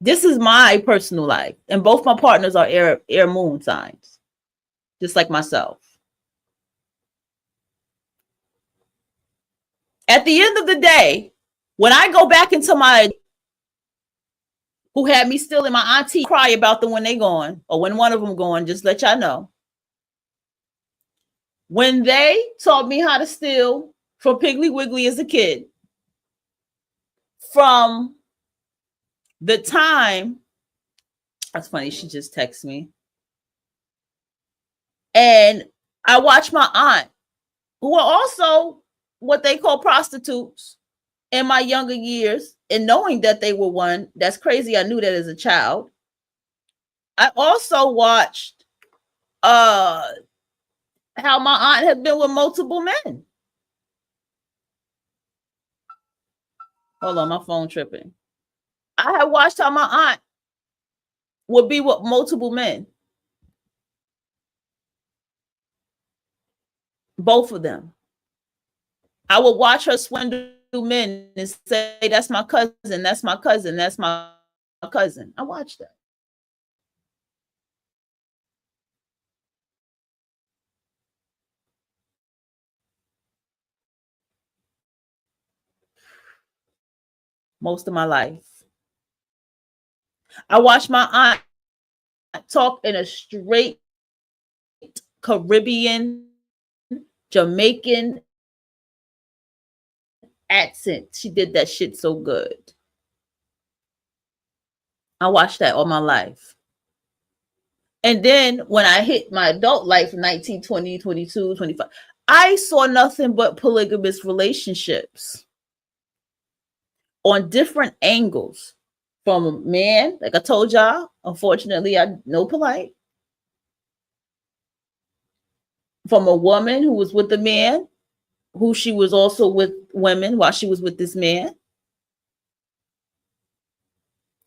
This is my personal life. And both my partners are air moon signs, just like myself. At the end of the day, when I go back into my, who had me still in my auntie cry about them when they gone, or when one of them gone, just let y'all know. When they taught me how to steal from Piggly Wiggly as a kid, from the time, that's funny, she just texted me. And I watched my aunt, who are also what they call prostitutes, in my younger years, and knowing that they were one, that's crazy. I knew that as a child. I also watched how my aunt had been with multiple men. Hold on, my phone tripping. I had watched how my aunt would be with multiple men. Both of them. I would watch her swindle men and say, that's my cousin, that's my cousin, that's my cousin. I watched that. Most of my life. I watched my aunt talk in a straight Caribbean, Jamaican accent. She did that shit so good. I watched that all my life. And then when I hit my adult life, 19, 20, 22, 25, I saw nothing but polygamous relationships on different angles. From a man, like I told y'all, unfortunately, I know polite. From a woman who was with a man, who she was also with women while she was with this man.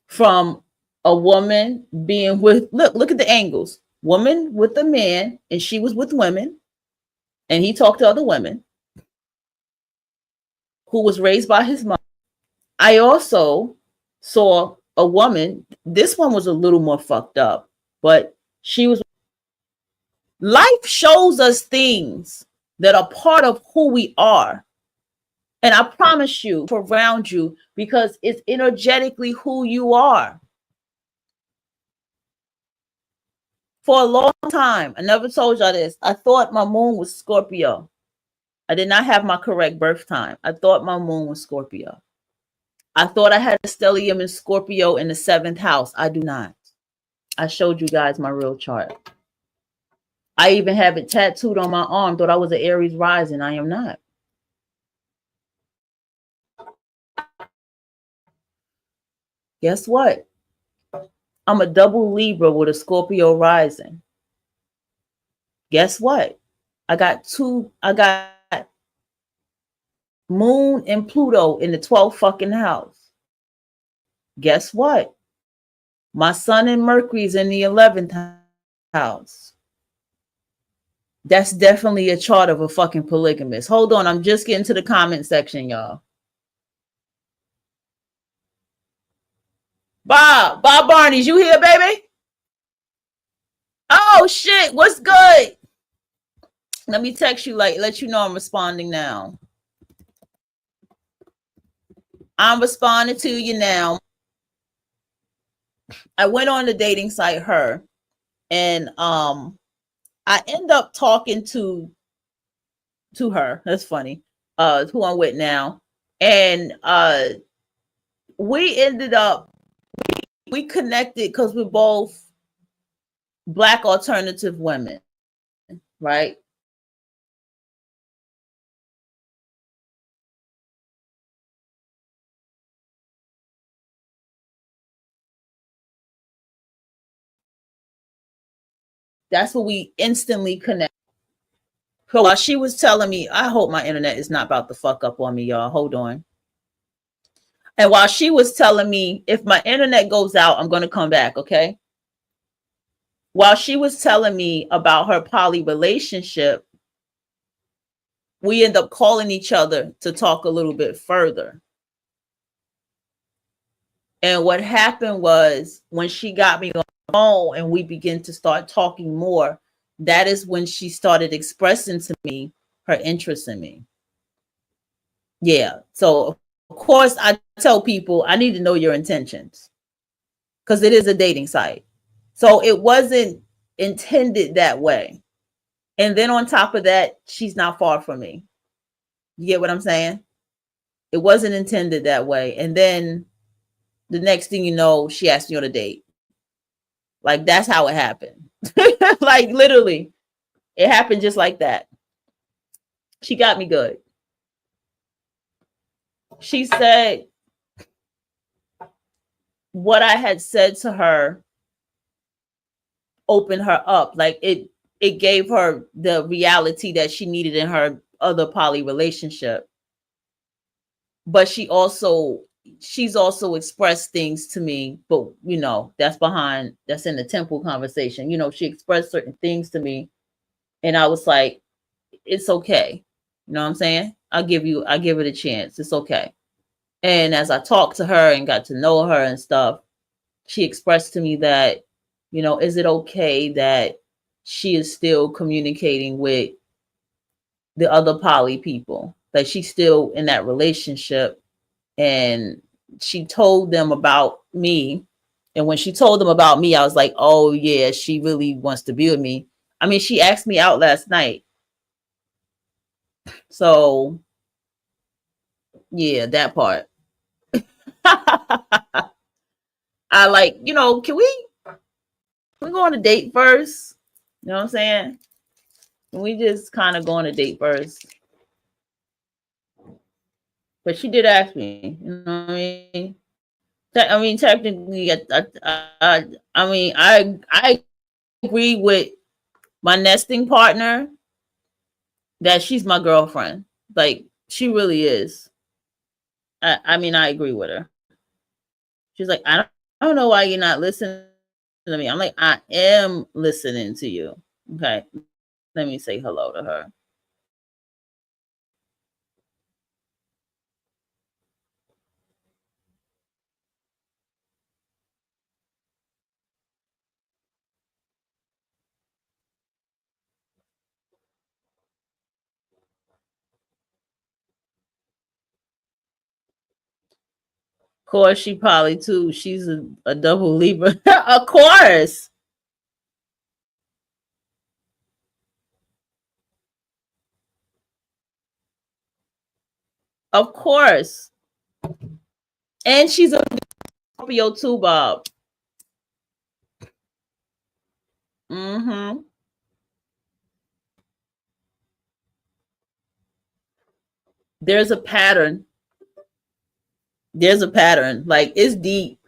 From a woman being with, look at the angles. Woman with a man, and she was with women, and he talked to other women, who was raised by his mom. I also saw a woman, this one was a little more fucked up, but she was. Life shows us things that are part of who we are. And I promise you, around you, because it's energetically who you are. For a long time, I never told y'all this, I thought my moon was Scorpio. I did not have my correct birth time. I thought my moon was Scorpio. I thought I had a stellium in Scorpio in the 7th house. I do not. I showed you guys my real chart. I even have it tattooed on my arm. Thought I was an Aries rising. I am not. Guess what? I'm a double Libra with a Scorpio rising. Guess what? I got Moon and Pluto in the 12th fucking house. Guess what? My Sun and Mercury's in the 11th house. That's definitely a chart of a fucking polygamist. Hold on, I'm just getting to the comment section, y'all. Bob Barnes, you here, baby? Oh shit, what's good? Let me text you, like, let you know I'm responding now. I'm responding to you now. I went on the dating site Her, and I end up talking to her. That's funny. Who I'm with now. And we ended up, we connected because we're both Black alternative women, right? That's what we instantly connect. So while she was telling me, I hope my internet is not about to fuck up on me, y'all. Hold on. And while she was telling me, if my internet goes out, I'm going to come back, okay? While she was telling me about her poly relationship, we end up calling each other to talk a little bit further. And what happened was, when she got me on the phone and we began to start talking more, that is when she started expressing to me her interest in me. Yeah. So of course I tell people, I need to know your intentions, because it is a dating site. So it wasn't intended that way. And then on top of that, she's not far from me. You get what I'm saying? It wasn't intended that way. And then the next thing you know, she asked me on a date. Like, that's how it happened. Like, literally, it happened just like that. She got me good. She said what I had said to her opened her up. Like, it gave her the reality that she needed in her other poly relationship. But she also, she's also expressed things to me, but that's in the temple conversation. She expressed certain things to me, and I was like, it's okay. You know what I'm saying? I give it a chance. It's okay. And as I talked to her and got to know her and stuff, she expressed to me that, is it okay that she is still communicating with the other poly people, that she's still in that relationship. And she told them about me. And when she told them about me, I was like, oh yeah, she really wants to be with me. I mean, she asked me out last night. So yeah, that part. I like, can we go on a date first? You know what I'm saying? Can we just kind of go on a date first? But she did ask me, you know what I mean? Technically, I agree with my nesting partner that she's my girlfriend. Like, she really is. I agree with her. She's like, I don't know why you're not listening to me. I'm like, I am listening to you. Okay. Let me say hello to her. Of course, she probably too. She's a double Libra. Of course. Of course. And she's a Scorpio too, Bob. Mm-hmm. There's a pattern. There's a pattern. Like, it's deep.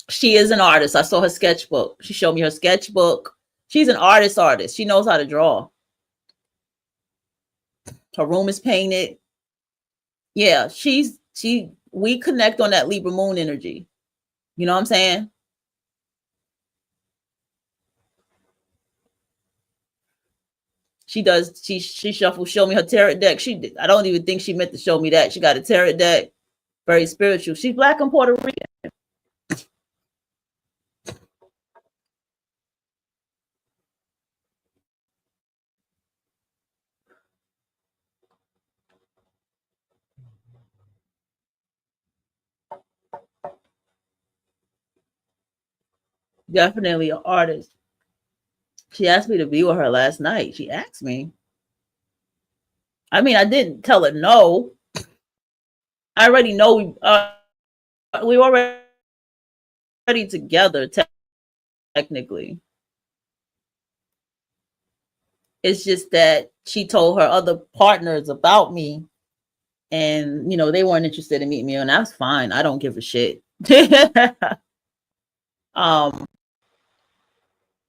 She is an artist. I saw her sketchbook. She showed me her sketchbook. She's an artist. She knows how to draw. Her room is painted. Yeah, we connect on that Libra moon energy. You know what I'm saying? She does. She shuffles. Show me her tarot deck. I don't even think she meant to show me that. She got a tarot deck. Very spiritual. She's Black and Puerto Rican. Definitely an artist. She asked me to be with her last night. She asked me. I mean, I didn't tell her no. I already know we were already together technically. It's just that she told her other partners about me, and they weren't interested in meeting me, and that's fine. I don't give a shit. um,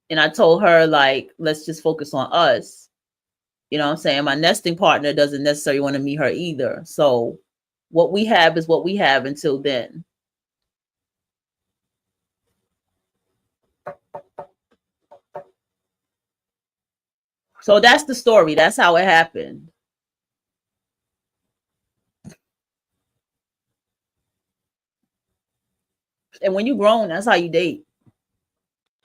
and I told her, like, let's just focus on us. You know what I'm saying? My nesting partner doesn't necessarily want to meet her either. So what we have is what we have until then. So that's the story. That's how it happened. And when you grown, that's how you date.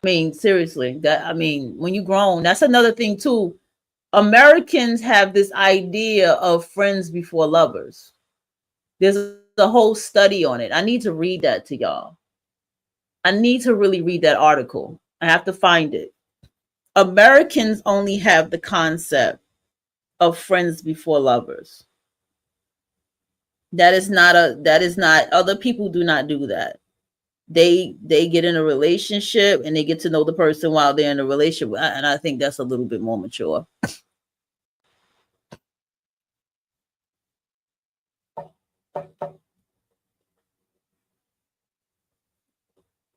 I mean, seriously, when you grown, that's another thing too. Americans have this idea of friends before lovers. There's a whole study on it. I need to read that to y'all. I need to really read that article. I have to find it. Americans only have the concept of friends before lovers. That is not other people do not do that. They get in a relationship and they get to know the person while they're in a relationship, and I think that's a little bit more mature.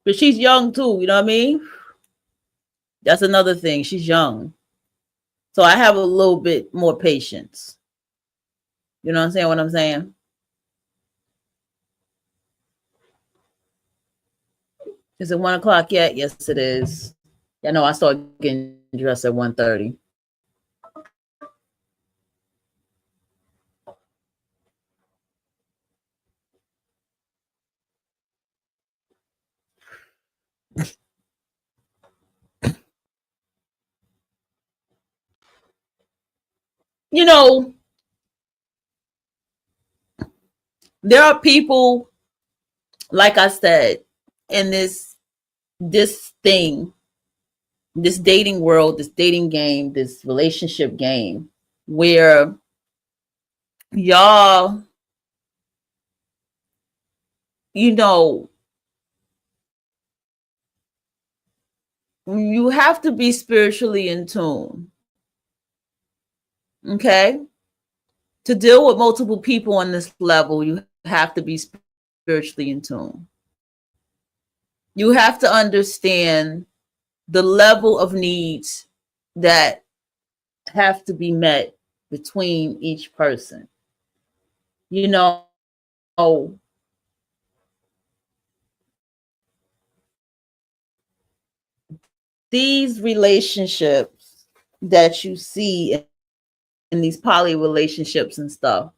But she's young too, you know what I mean? That's another thing. She's young. So I have a little bit more patience. You know what I'm saying? Is it 1 o'clock yet? Yes, it is. Yeah, no, I started getting dressed at 1:30. You know, there are people, like I said, in this thing, this dating world, this dating game, this relationship game, where y'all, you know, you have to be spiritually in tune, okay? To deal with multiple people on this level, you have to be spiritually in tune. You have to understand the level of needs that have to be met between each person. You know, these relationships that you see in these poly relationships and stuff,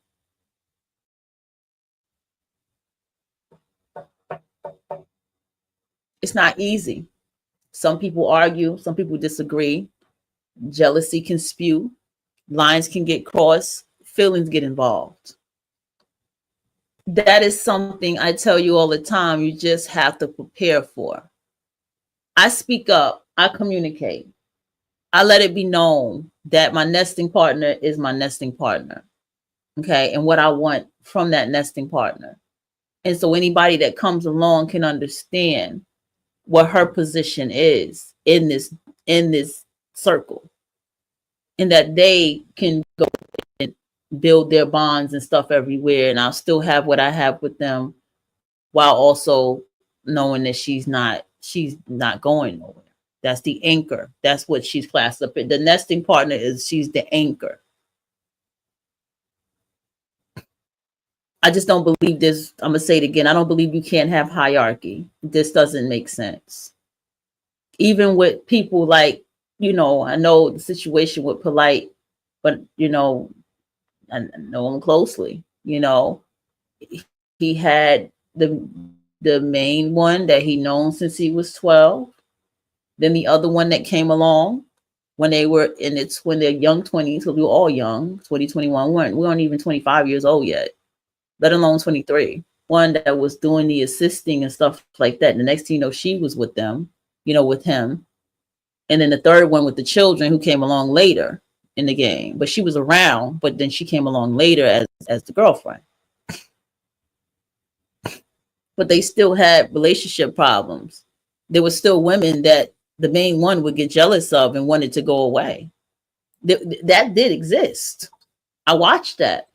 it's not easy. Some people argue, some people disagree. Jealousy can spew, lines can get crossed, feelings get involved. That is something I tell you all the time, you just have to prepare for. I speak up, I communicate. I let it be known that my nesting partner is my nesting partner. Okay. And what I want from that nesting partner. And so anybody that comes along can understand what her position is in this circle. And that they can go and build their bonds and stuff everywhere. And I'll still have what I have with them while also knowing that she's not going nowhere. That's the anchor. That's what she's classed up in. The nesting partner she's the anchor. I just don't believe this. I'm going to say it again. I don't believe you can't have hierarchy. This doesn't make sense. Even with people like, I know the situation with Polite, but, I know him closely. He had the main one that he known since he was 12. Then the other one that came along when they were when they're young 20s, so we were all young, 2021, we weren't even 25 years old yet, let alone 23. One that was doing the assisting and stuff like that. And the next thing you know, she was with them, with him. And then the third one with the children who came along later in the game. But she was around, but then she came along later as the girlfriend. But they still had relationship problems. There were still women that the main one would get jealous of and wanted to go away. That did exist. I watched that.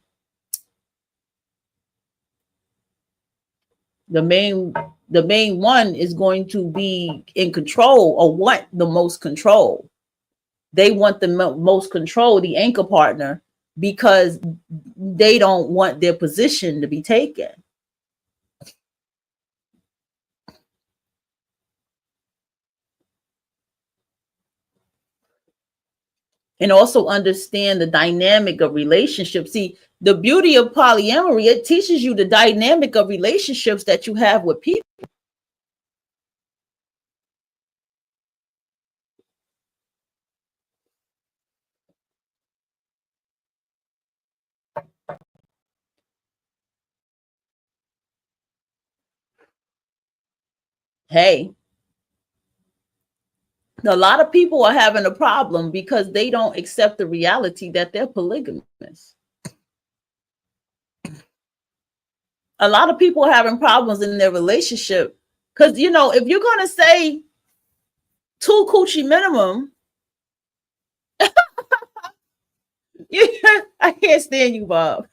The main one is going to be in control or want the most control. They want the most control, the anchor partner, because they don't want their position to be taken. And also understand the dynamic of relationships. See, the beauty of polyamory, it teaches you the dynamic of relationships that you have with people. Hey, a lot of people are having a problem because they don't accept the reality that they're polygamous. A lot of people are having problems in their relationship because, if you're going to say 2 coochie minimum, I can't stand you, Bob.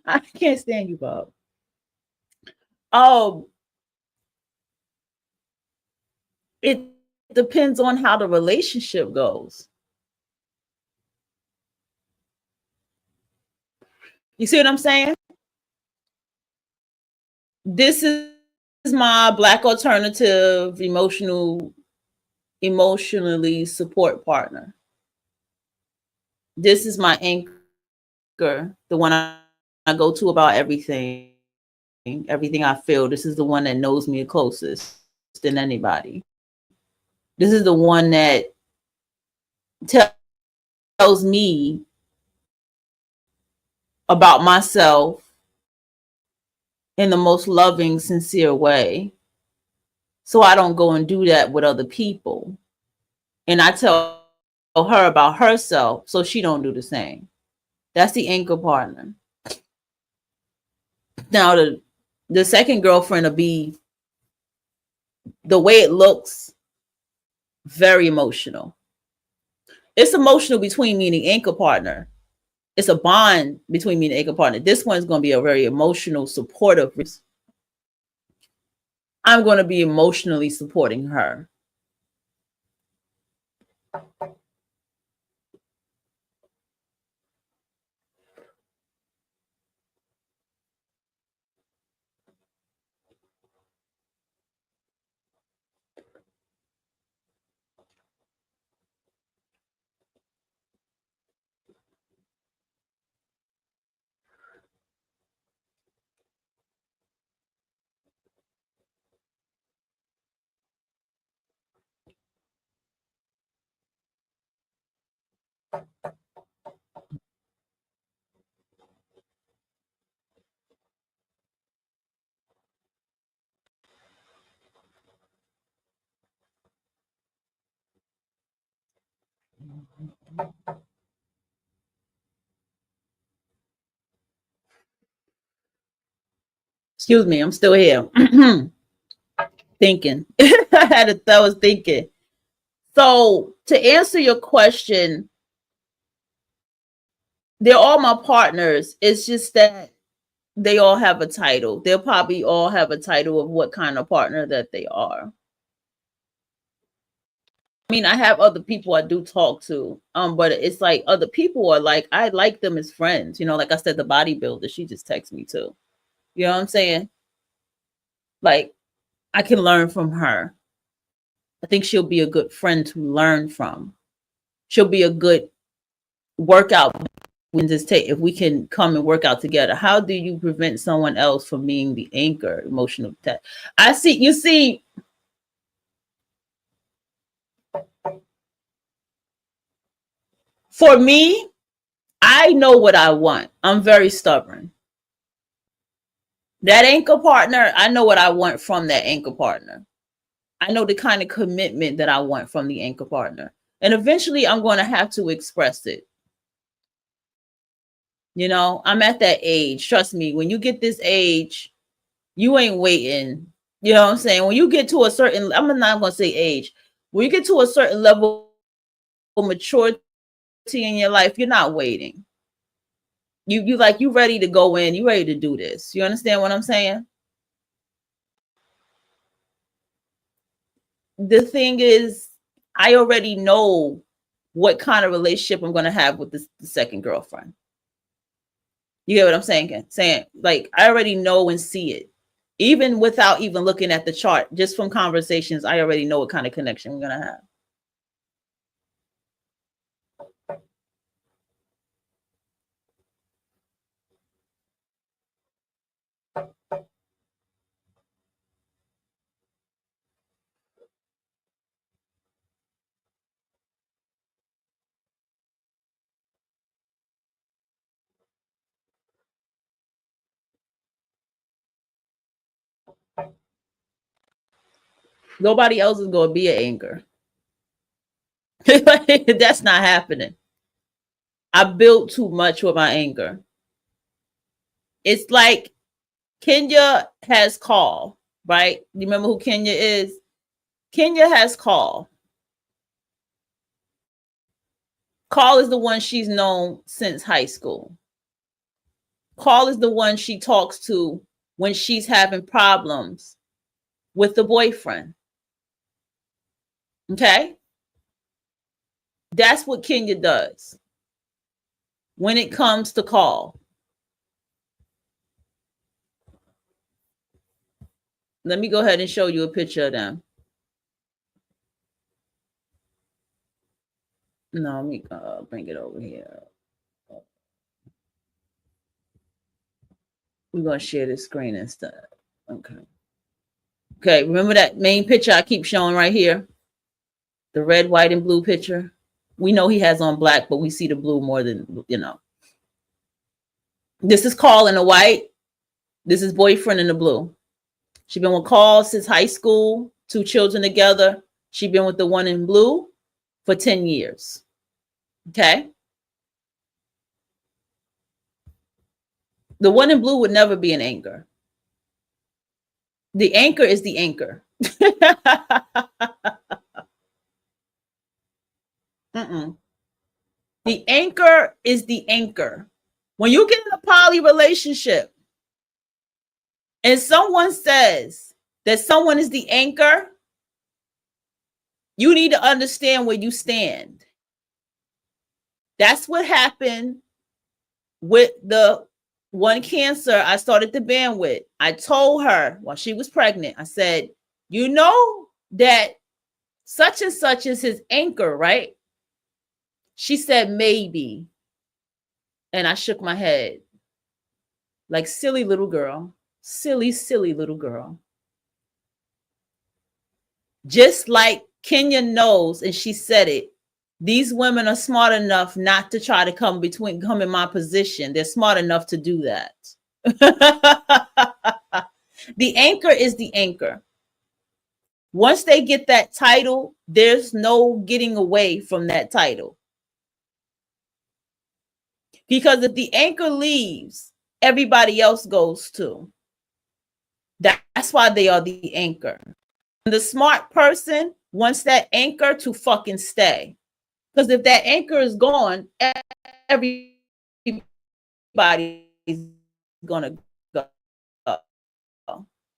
I can't stand you, Bob. It depends on how the relationship goes. You see what I'm saying? this is my Black alternative emotionally support partner. This is my anchor, the one I go to about everything I feel. This is the one that knows me the closest than anybody. This is the one that tells me about myself in the most loving, sincere way. So I don't go and do that with other people. And I tell her about herself so she don't do the same. That's the anchor partner. Now the second girlfriend will be, the way it looks, very emotional. It's emotional between me and the anchor partner. It's a bond between me and the anchor partner. This one's going to be a very emotional, supportive. I'm going to be emotionally supporting her. Excuse me, I'm still here. Thinking. I was thinking. So to answer your question, they're all my partners. It's just that they all have a title. They'll probably all have a title of what kind of partner that they are. I mean, I have other people I do talk to, but it's like other people are like, I like them as friends. You know, like I said, the bodybuilder, she just texts me too. You know what I'm saying? Like, I can learn from her. I think she'll be a good friend to learn from. She'll be a good workout. If we can come and work out together. How do you prevent someone else from being the anchor, emotional attack? You see, for me, I know what I want. I'm very stubborn. That anchor partner, I know what I want from that anchor partner. I know the kind of commitment that I want from the anchor partner. And eventually I'm going to have to express it. You know, I'm at that age. Trust me, when you get this age, you ain't waiting. You know what I'm saying? When you get to a certain, I'm not going to say age. When you get to a certain level of maturity in your life, you're not waiting. You ready to go in. You ready to do this. You understand what I'm saying? The thing is, I already know what kind of relationship I'm going to have with the second girlfriend. You get what I'm saying? Like, I already know and see it. Even without even looking at the chart, just from conversations, I already know what kind of connection we're going to have. Nobody else is going to be an anchor. That's not happening. I built too much with my anger. It's like Kenya has call, right? You remember who Kenya is? Kenya has call. Call is the one she's known since high school. Call is the one she talks to when she's having problems with the boyfriend. Okay? That's what Kenya does when it comes to call. Let me go ahead and show you a picture of them. No, let me bring it over here. We're going to share the screen instead. Okay. Okay, remember that main picture I keep showing right here? The red, white, and blue picture? We know he has on black, but we see the blue more than, you know. This is Carl in the white. This is boyfriend in the blue. She's been with Carl since high school, 2 children together. She's been with the one in blue for 10 years. Okay? The one in blue would never be an anchor. The anchor is the anchor. The anchor is the anchor. When you get in a poly relationship and someone says that someone is the anchor, you need to understand where you stand. That's what happened with the one Cancer I started the band with. I told her while she was pregnant, I said, you know that such and such is his anchor, right? She said, maybe. And I shook my head like silly little girl. Silly, silly little girl. Just like Kenya knows, and she said it, these women are smart enough not to try to come in my position. They're smart enough to do that. The anchor is the anchor. Once they get that title, there's no getting away from that title. Because if the anchor leaves, everybody else goes too. That's why they are the anchor. And the smart person wants that anchor to fucking stay. Because if that anchor is gone, everybody's gonna go.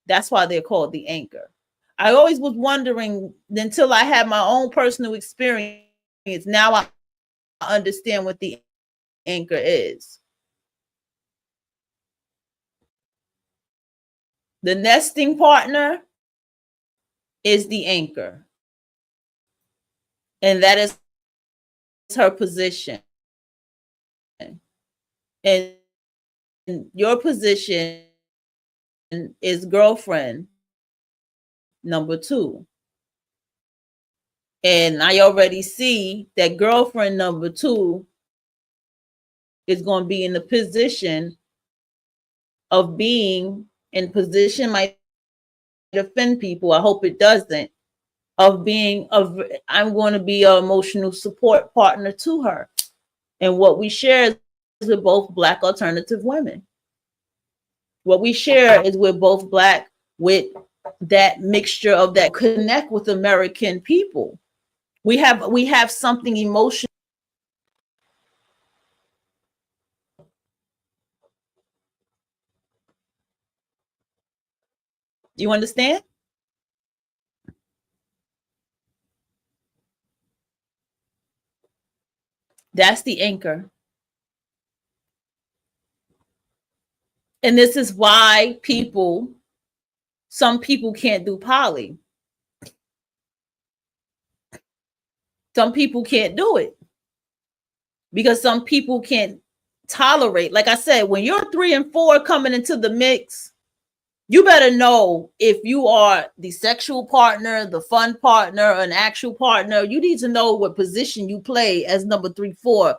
That's why they're called the anchor. I always was wondering until I had my own personal experience. Now I understand what the anchor is. The nesting partner is the anchor. And that is her position. And your position is girlfriend number 2. And I already see that girlfriend number 2 is going to be in the position of being in position, might offend people. I hope it doesn't. I'm going to be an emotional support partner to her. And what we share is we're both Black alternative women. What we share is we're both Black with that mixture of that connect with American people. We have something emotional. You understand? That's the anchor. And this is why some people can't do poly. Some people can't do it because some people can't tolerate. Like I said, when you're 3 and 4 coming into the mix, you better know if you are the sexual partner, the fun partner, an actual partner. You need to know what position you play as number 3, 4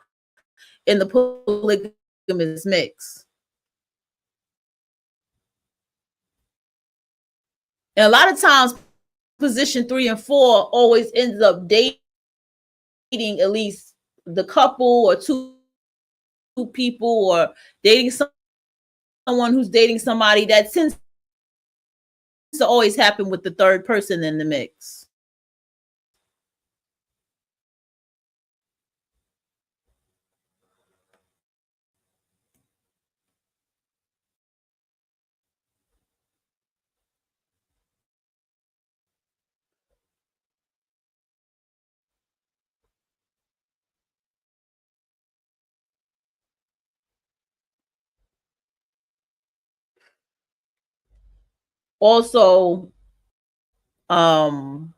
in the polygamous mix. And a lot of times, position 3 and 4 always ends up dating at least the couple or two people, or dating someone who's dating somebody. That tends to always happen with the third person in the mix. Also, um,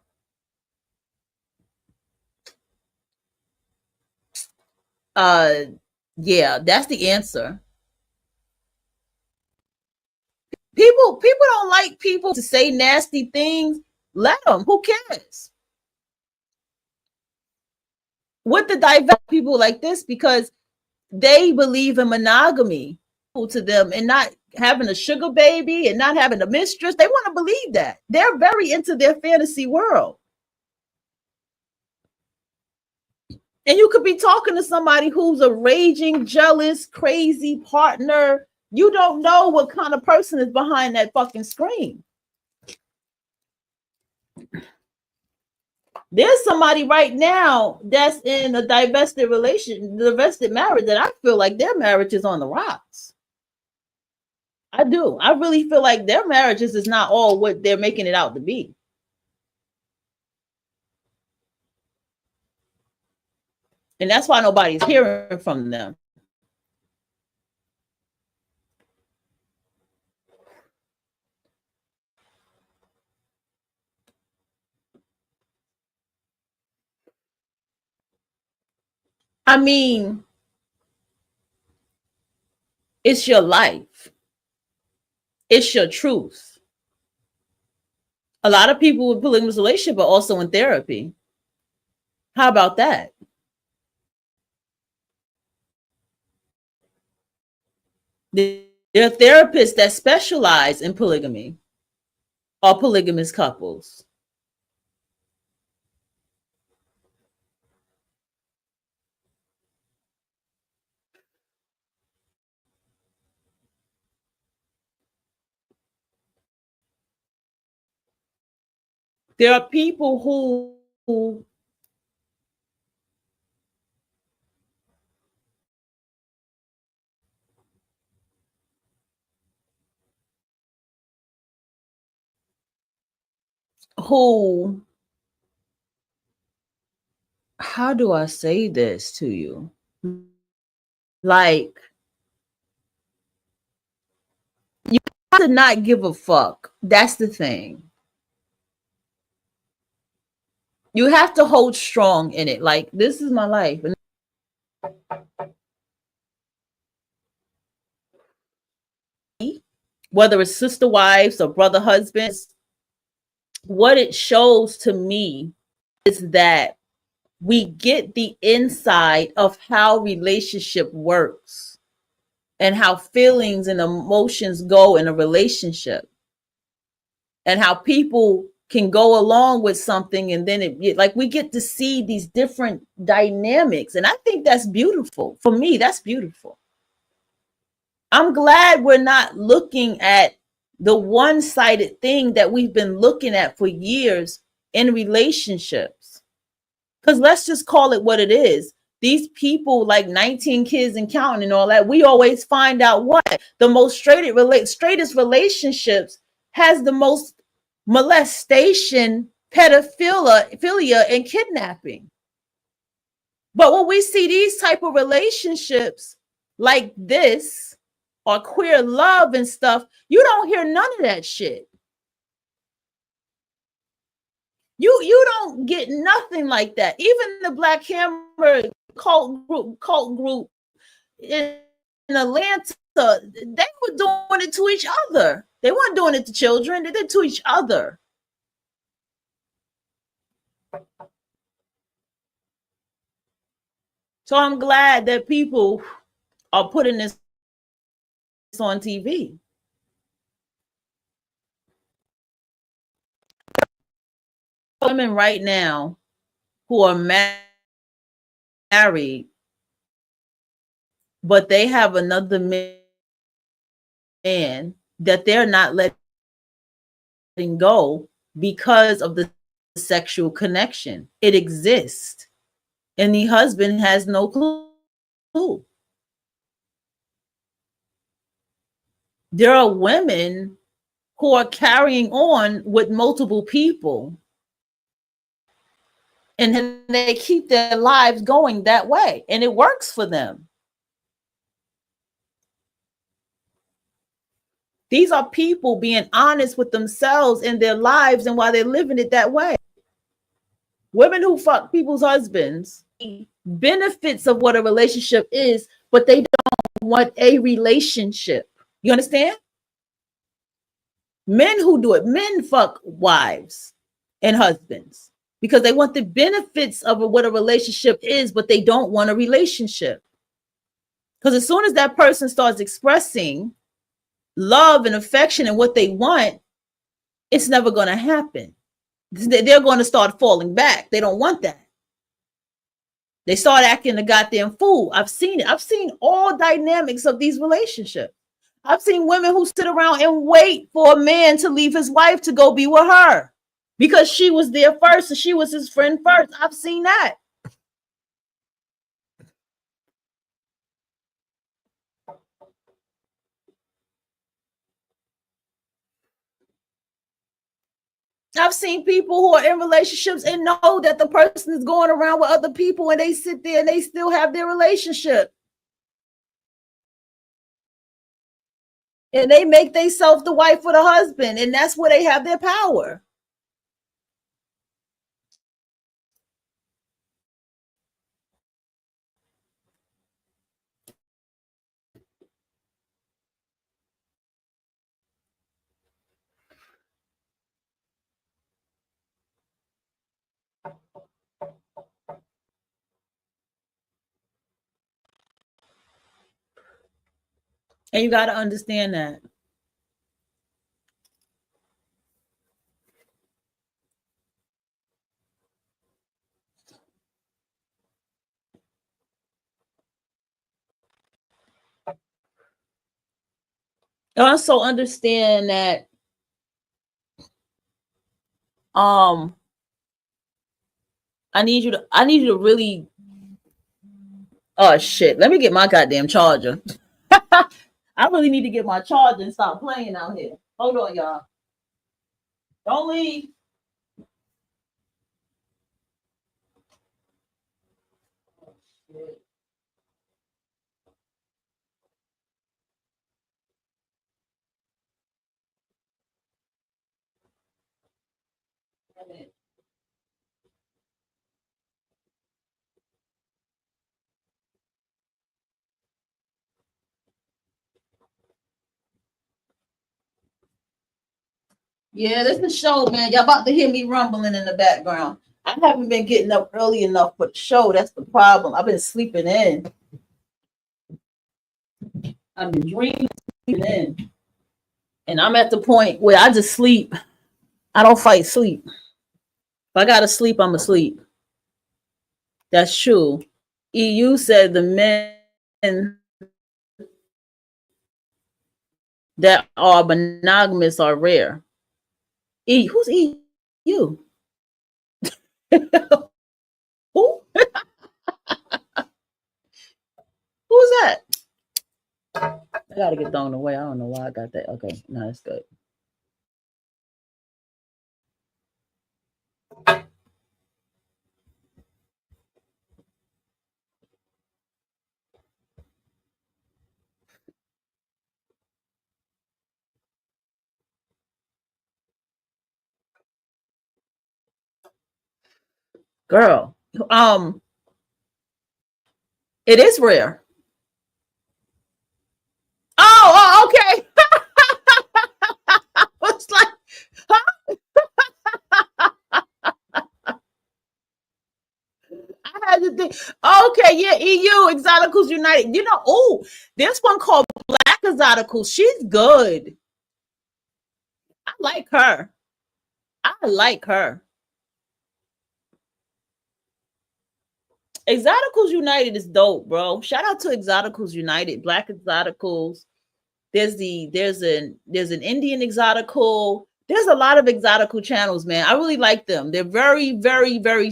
yeah, that's the answer. People don't like people to say nasty things. Let them. Who cares? With the diverse people like this, because they believe in monogamy to them and not having a sugar baby and not having a mistress. They want to believe that. They're very into their fantasy world. And you could be talking to somebody who's a raging, jealous, crazy partner. You don't know what kind of person is behind that fucking screen. There's somebody right now that's in a divested marriage that I feel like their marriage is on the rocks. I do. I really feel like their marriages is not all what they're making it out to be. And that's why nobody's hearing from them. I mean, it's your life. It's your truth. A lot of people with polygamous relationship are also in therapy. How about that? There are therapists that specialize in polygamy or polygamous couples. There are people who how do I say this to you? Like, you have to not give a fuck. That's the thing. You have to hold strong in it. Like, this is my life. And whether it's sister wives or brother husbands, what it shows to me is that we get the inside of how relationship works and how feelings and emotions go in a relationship and how people can go along with something and then it like we get to see these different dynamics, and I think that's beautiful. For me, that's beautiful. I'm glad we're not looking at the one-sided thing that we've been looking at for years in relationships. Because let's just call it what it is. These people, like 19 kids and counting and all that, we always find out what the most straightest relationships has the most molestation, pedophilia, and kidnapping. But when we see these type of relationships like this, or queer love and stuff, you don't hear none of that shit. You don't get nothing like that. Even the Black Hammer cult group in Atlanta, they were doing it to each other. They weren't doing it to children. They did it to each other. So I'm glad that people are putting this on TV. Women right now who are married, but they have another man that they're not letting go because of the sexual connection. It exists. And the husband has no clue. There are women who are carrying on with multiple people, and they keep their lives going that way, and it works for them. These are people being honest with themselves and their lives and why they're living it that way. Women who fuck people's husbands, benefits of what a relationship is, but they don't want a relationship. You understand? Men who do it, men fuck wives and husbands because they want the benefits of what a relationship is, but they don't want a relationship. Because as soon as that person starts expressing love and affection and what they want, it's never going to happen. They're going to start falling back. They don't want that. They start acting a goddamn fool. I've seen it. I've seen all dynamics of these relationships. I've seen women who sit around and wait for a man to leave his wife to go be with her because she was there first and she was his friend first. I've seen that. I've seen people who are in relationships and know that the person is going around with other people and they sit there and they still have their relationship. And they make themselves the wife or the husband, and that's where they have their power. And you got to understand that. Also understand that I need you to really, oh shit, let me get my goddamn charger. I really need to get my charger and stop playing out here. Hold on, y'all. Don't leave. Oh, shit. Yeah, this is the show, man. Y'all about to hear me rumbling in the background. I haven't been getting up early enough for the show. That's the problem. I've been sleeping in. I've been dreaming, sleeping in. And I'm at the point where I just sleep. I don't fight sleep. If I gotta sleep, I'm asleep. That's true. EU said the men that are monogamous are rare. Who's EU? Who? Who's that? I gotta get thrown away. I don't know why I got that. Okay, no, that's good. Girl, it is rare. Oh, okay. It's like, huh? I had to think. Okay, yeah, EU Exoticals United. You know, oh, there's one called Black Exoticals. She's good. I like her. I like her. Exoticals United is dope, bro. Shout out to Exoticals United, Black Exoticals. There's an Indian Exotical. There's a lot of Exotical channels, man. I really like them. They're very, very, very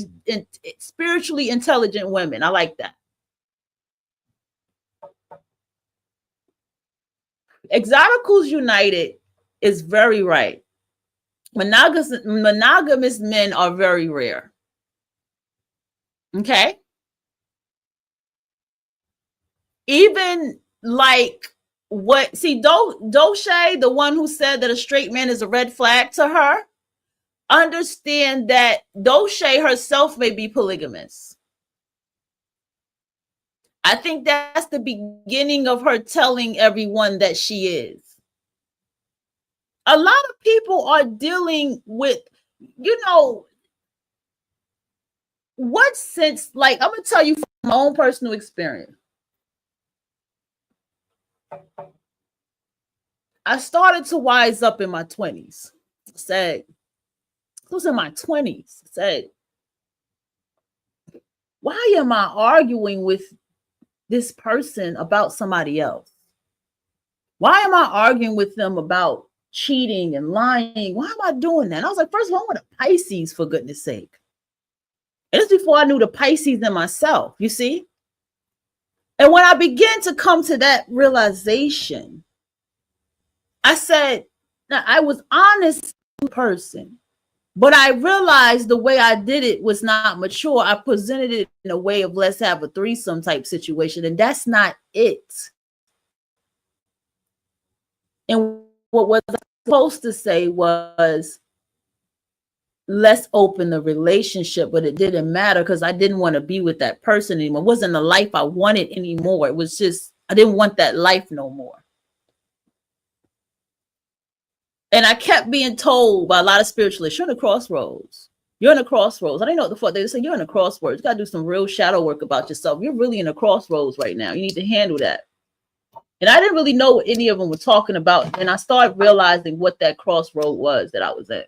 spiritually intelligent women. I like that. Exoticals United is very right. Monogamous men are very rare. Okay. Even like what? See, Doshay, the one who said that a straight man is a red flag to her, understand that Doshay herself may be polygamous. I think that's the beginning of her telling everyone that she is. A lot of people are dealing with, what sense, like, I'm going to tell you from my own personal experience. I started to wise up in my 20s. Said, I was in my 20s. Said, why am I arguing with this person about somebody else? Why am I arguing with them about cheating and lying? Why am I doing that? And I was like, first of all, I want a Pisces, for goodness sake. And it's before I knew the Pisces in myself, you see? And when I began to come to that realization, I said, now, I was honest person, but I realized the way I did it was not mature. I presented it in a way of let's have a threesome type situation, and that's not it. And what was I supposed to say was, let's open the relationship, but it didn't matter because I didn't want to be with that person anymore. It wasn't the life I wanted anymore. It was just, I didn't want that life no more. And I kept being told by a lot of spiritualists, you're in a crossroads. You're in a crossroads. I didn't know what the fuck they say. You're in a crossroads. You got to do some real shadow work about yourself. You're really in a crossroads right now. You need to handle that. And I didn't really know what any of them were talking about. And I started realizing what that crossroad was that I was in.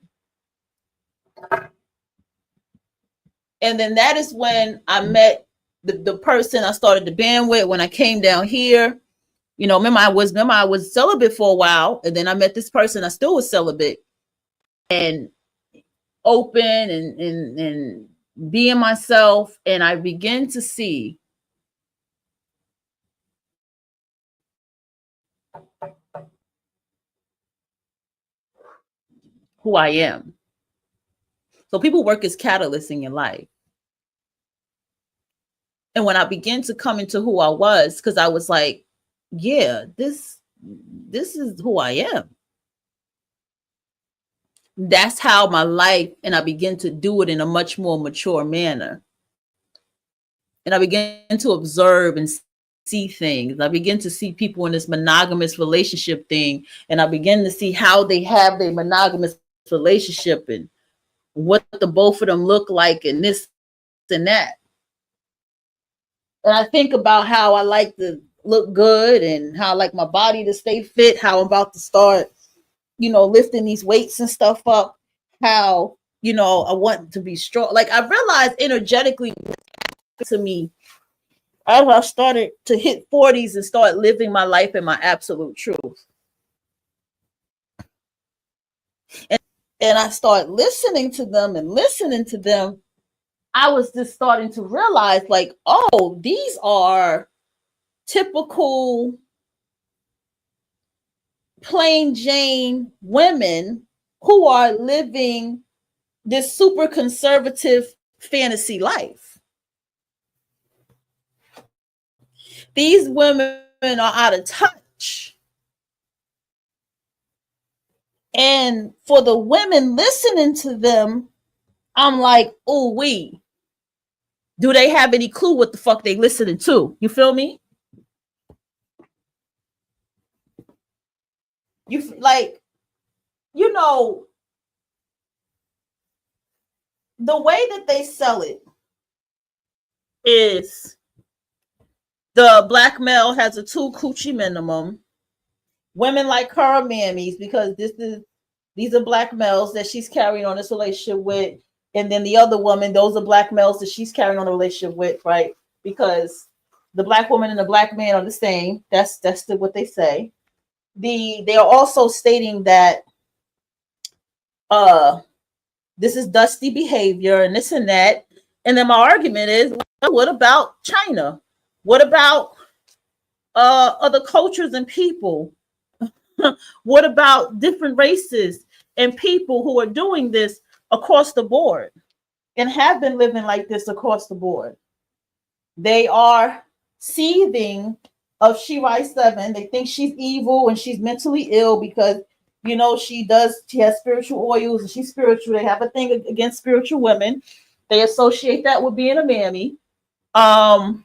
And then that is when I met the person I started the band with when I came down here. You know, remember I was celibate for a while, and then I met this person. I still was celibate and open and being myself. And I began to see who I am. So people work as catalysts in your life. And when I began to come into who I was, because I was like, yeah, this is who I am. That's how my life, and I began to do it in a much more mature manner. And I began to observe and see things. I began to see people in this monogamous relationship thing, and I began to see how they have their monogamous relationship and what the both of them look like and this and that. And I think about how I like to look good and how I like my body to stay fit, how I'm about to start, lifting these weights and stuff up, how, I want to be strong. Like I realized energetically to me, as I started to hit 40s and start living my life in my absolute truth. And I start listening to them, I was just starting to realize like, oh, these are typical plain Jane women who are living this super conservative fantasy life. These women are out of touch. And for the women listening to them, I'm like, oh, do they have any clue what the fuck they listening to? You feel me? You like, the way that they sell it is the black male has a 2 coochie minimum. Women like her are mammies because these are black males that she's carrying on this relationship with. And then the other woman, those are black males that she's carrying on a relationship with, right? Because the black woman and the black man are the same. That's what they say. They are also stating that this is dusty behavior and this and that. And then my argument is, well, what about China? What about other cultures and people? What about different races and people who are doing this across the board and have been living like this across the board? They are seething of She Writes 7. They think she's evil and she's mentally ill because, you know, she has spiritual oils and she's spiritual. They have a thing against spiritual women. They associate that with being a mammy. And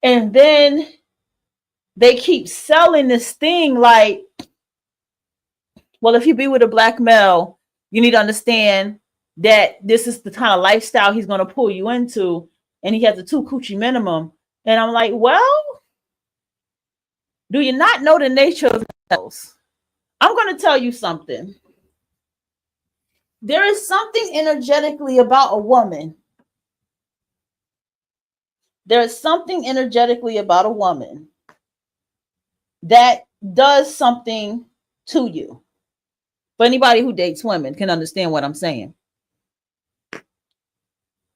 then they keep selling this thing like, well, if you be with a black male, you need to understand that this is the kind of lifestyle he's going to pull you into, and he has a 2 coochie minimum. And I'm like, well, do you not know the nature of those? I'm going to tell you something. There is something energetically about a woman. There is something energetically about a woman that does something to you. For anybody who dates women can understand what I'm saying.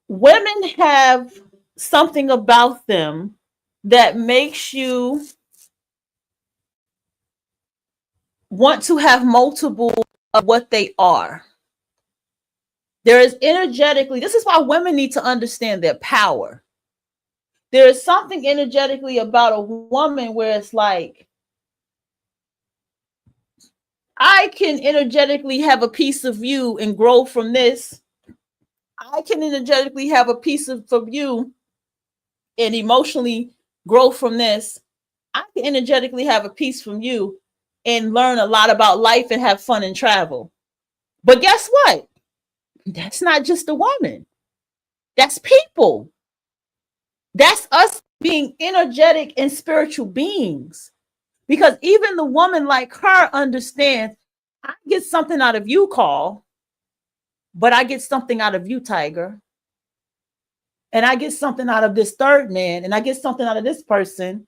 Women have something about them that makes you want to have multiple of what they are. There is energetically, this is why women need to understand their power. There is something energetically about a woman where it's like, I can energetically have a piece of you and grow from this. I can energetically have a piece of you and emotionally grow from this. I can energetically have a piece from you and learn a lot about life and have fun and travel. But guess what? That's not just a woman. That's people. That's us being energetic and spiritual beings. Because even the woman like her understands, I get something out of you, Carl, but I get something out of you, Tiger. And I get something out of this third man, and I get something out of this person.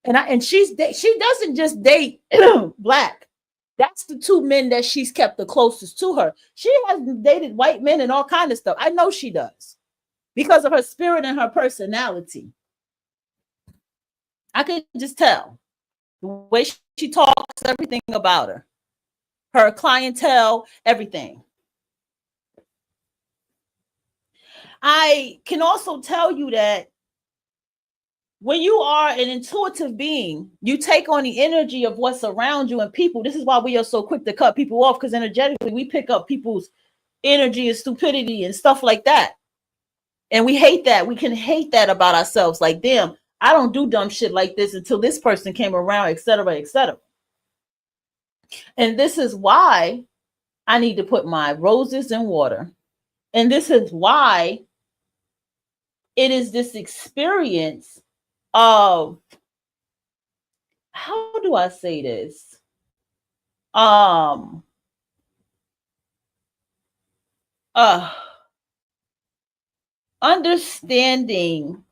And she doesn't just date black. That's the 2 men that she's kept the closest to her. She has dated white men and all kinds of stuff. I know she does because of her spirit and her personality. I can just tell the way she talks, everything about her clientele, everything. I can also tell you that when you are an intuitive being, you take on the energy of what's around you and people. This is why we are so quick to cut people off, because energetically we pick up people's energy and stupidity and stuff like that. And we hate that. We can hate that about ourselves. Like, damn, I don't do dumb shit like this until this person came around, etc., etc. And this is why I need to put my roses in water. And this is why it is this experience of, how do I say this? Understanding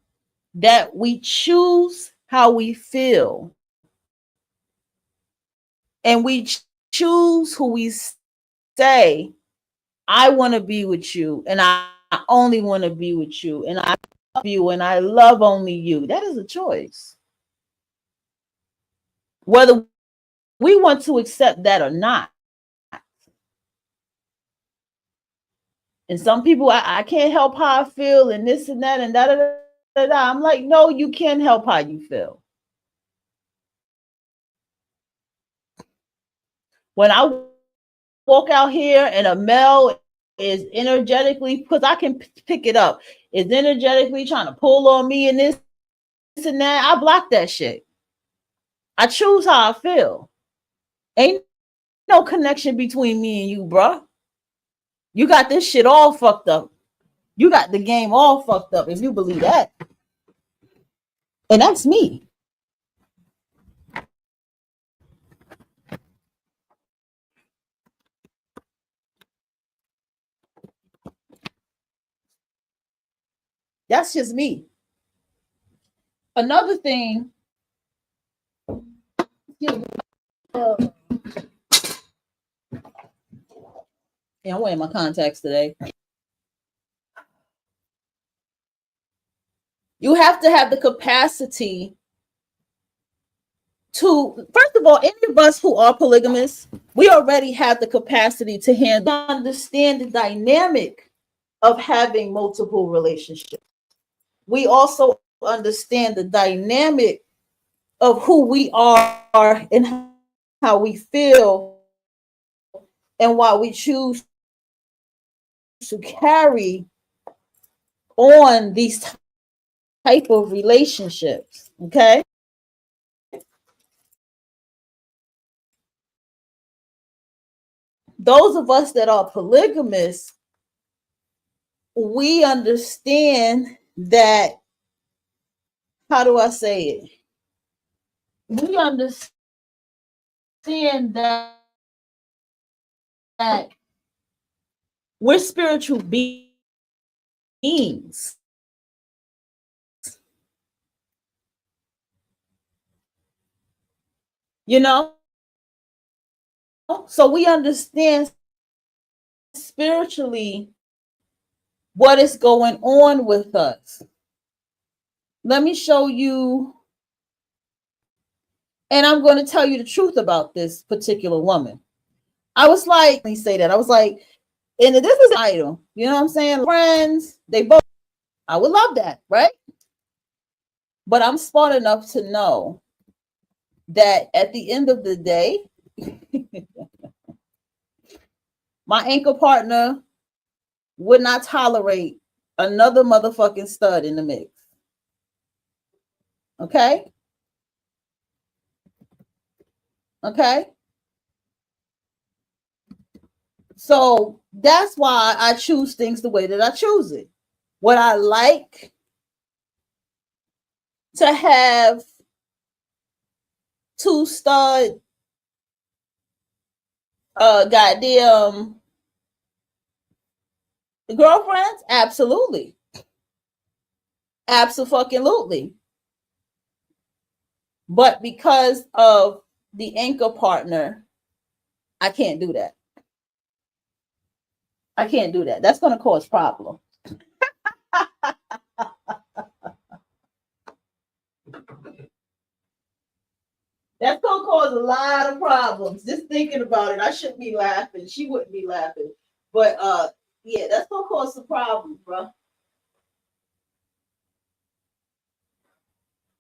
that we choose how we feel, and we choose who we say, I want to be with you, and I only want to be with you, and I love you, and I love only you. That is a choice. Whether we want to accept that or not. And some people, I can't help how I feel, and this and that, and da da da da. I'm like, no, you can help how you feel. When I walk out here and a male is energetically, because I can pick it up, is energetically trying to pull on me and this and that, I block that shit. I choose how I feel. Ain't no connection between me and you, bruh. You got this shit all fucked up. You got the game all fucked up if you believe that. And that's me. That's just me. Another thing, yeah, I'm wearing my contacts today. You have to have the capacity to, first of all, any of us who are polygamous, we already have the capacity to understand the dynamic of having multiple relationships. We also understand the dynamic of who we are and how we feel and why we choose to carry on these type of relationships. Okay. Those of us that are polygamous, we understand that, how do I say it? We understand that we're spiritual beings. You know? So we understand spiritually what is going on with us. Let me show you, and I'm going to tell you the truth about this particular woman. I was like, let me say that. I was like, and this is an idol, you know what I'm saying? Friends, they both, I would love that, right? But I'm smart enough to know that at the end of the day, my anchor partner would not tolerate another motherfucking stud in the mix. Okay? Okay? So that's why I choose things the way that I choose it. What I like to have two stud goddamn girlfriends, absolutely. Absolutely. But because of the anchor partner, I can't do that. I can't do that. That's going to cause problems. That's going to cause a lot of problems. Just thinking about it, I shouldn't be laughing. She wouldn't be laughing. But yeah, that's going to cause some problems, bro.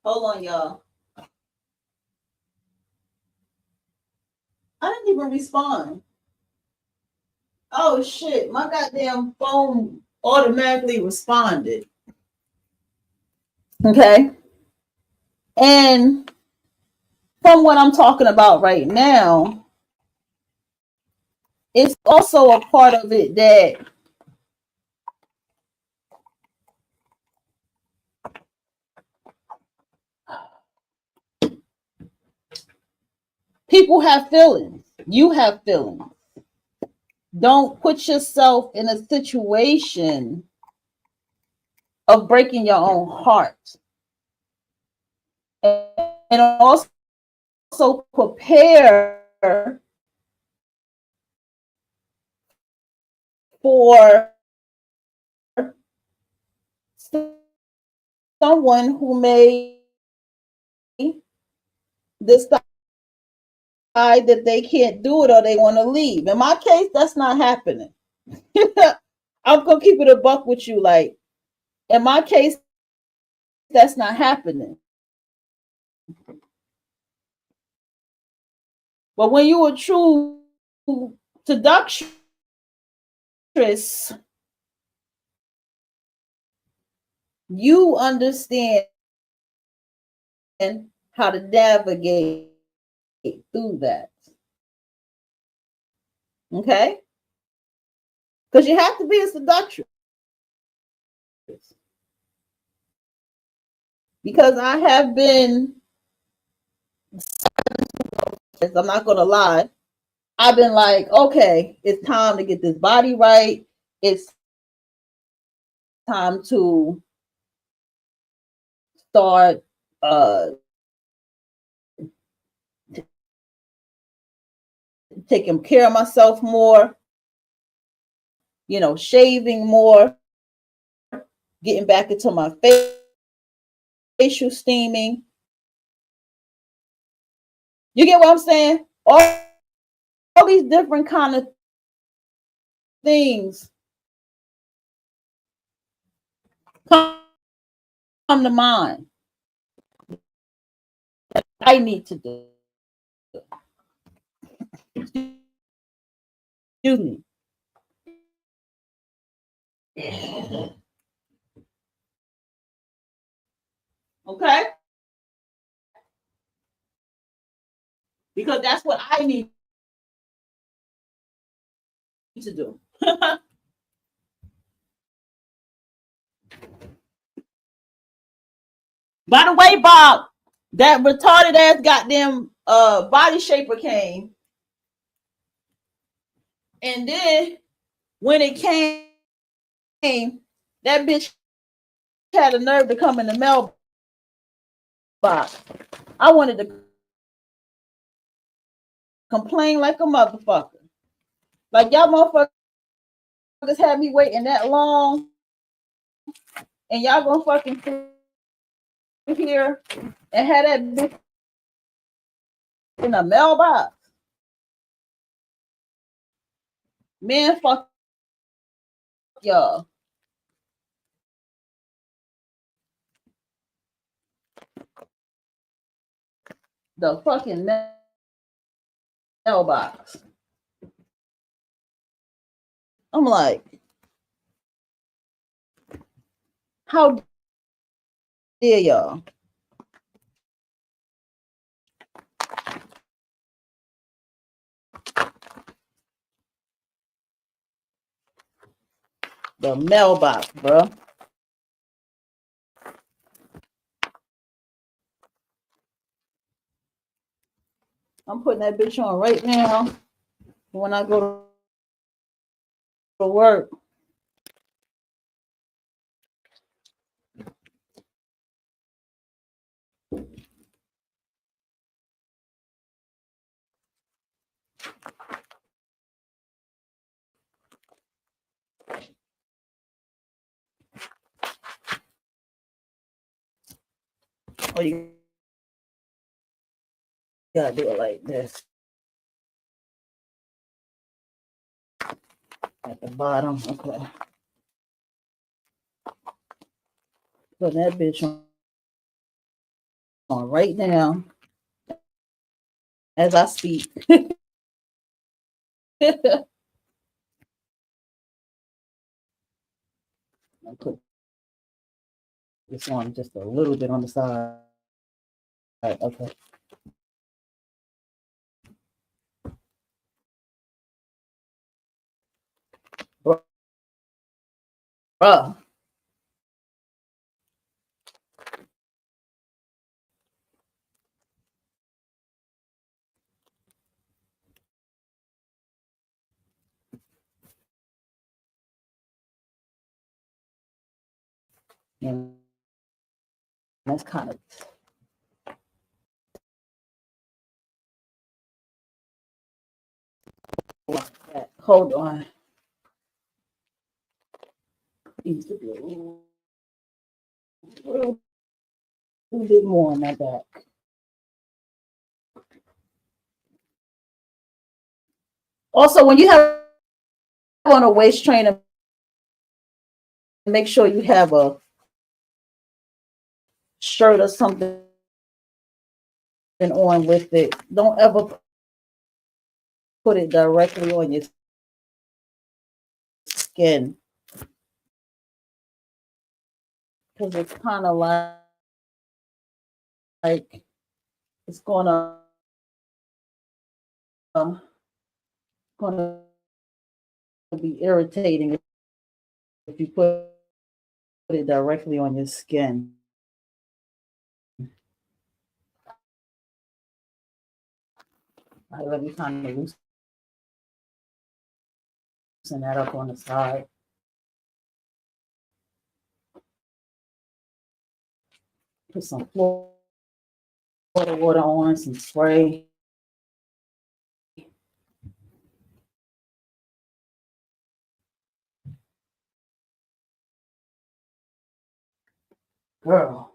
Hold on, y'all. I didn't even respond. Oh shit, my goddamn phone automatically responded. Okay. And from what I'm talking about right now, it's also a part of it that people have feelings. You have feelings. Don't put yourself in a situation of breaking your own heart. And also prepare for someone who may decide that they can't do it or they want to leave. In my case, that's not happening. I'm gonna keep it a buck with you. Like, in my case, that's not happening. But when you a true seductress, you understand how to navigate through that. Okay? Because you have to be a seductress. Because I have been, I'm not gonna lie, I've been like, okay, it's time to get this body right. It's time to start taking care of myself more, you know, shaving more, getting back into my facial steaming. You get what I'm saying? All these different kind of things come to mind. I need to do. Excuse me. Okay? Because that's what I need to do. By the way, Bob, that retarded ass goddamn body shaper came. And then when it came, that bitch had a nerve to come in the mailbox. I wanted to complain like a motherfucker. Like y'all motherfuckers had me waiting that long, and y'all gonna fucking sit here and have that bitch in the mailbox. Man, fuck y'all. The fucking mailbox. I'm like, how dare y'all? The mailbox, bro. I'm putting that bitch on right now when I go to work. Oh, you gotta do it like this at the bottom. Okay. Putting that bitch on right now as I speak. I'll put this one just a little bit on the side. Okay. Bruh. And that's kind of like that. Hold on. Needs to be a little bit more on that back. Also, when you have on a waist trainer, make sure you have a shirt or something on with it. Don't ever put it directly on your skin because it's kind of like it's gonna be irritating if you put it directly on your skin. All right, let me kind of loosen that up on the side. Put some Florida water on, some spray. Girl.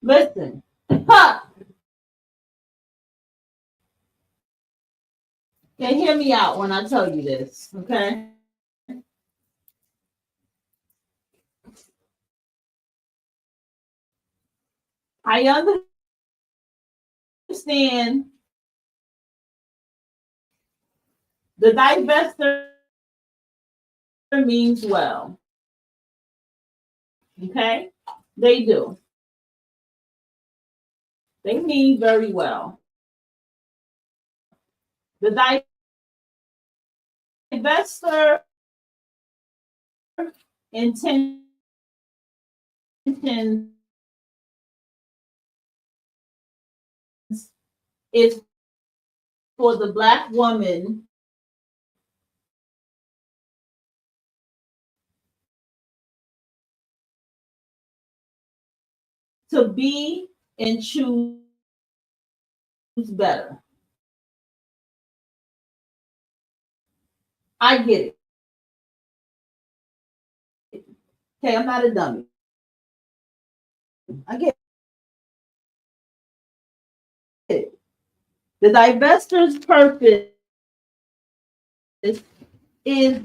Listen. Ha! Okay, hear me out when I tell you this, okay? I understand the divester means well. Okay? They do. They mean very well. The divester intention is for the Black woman to be and choose better. I get it. Okay, I'm not a dummy. I get it. The divester's purpose is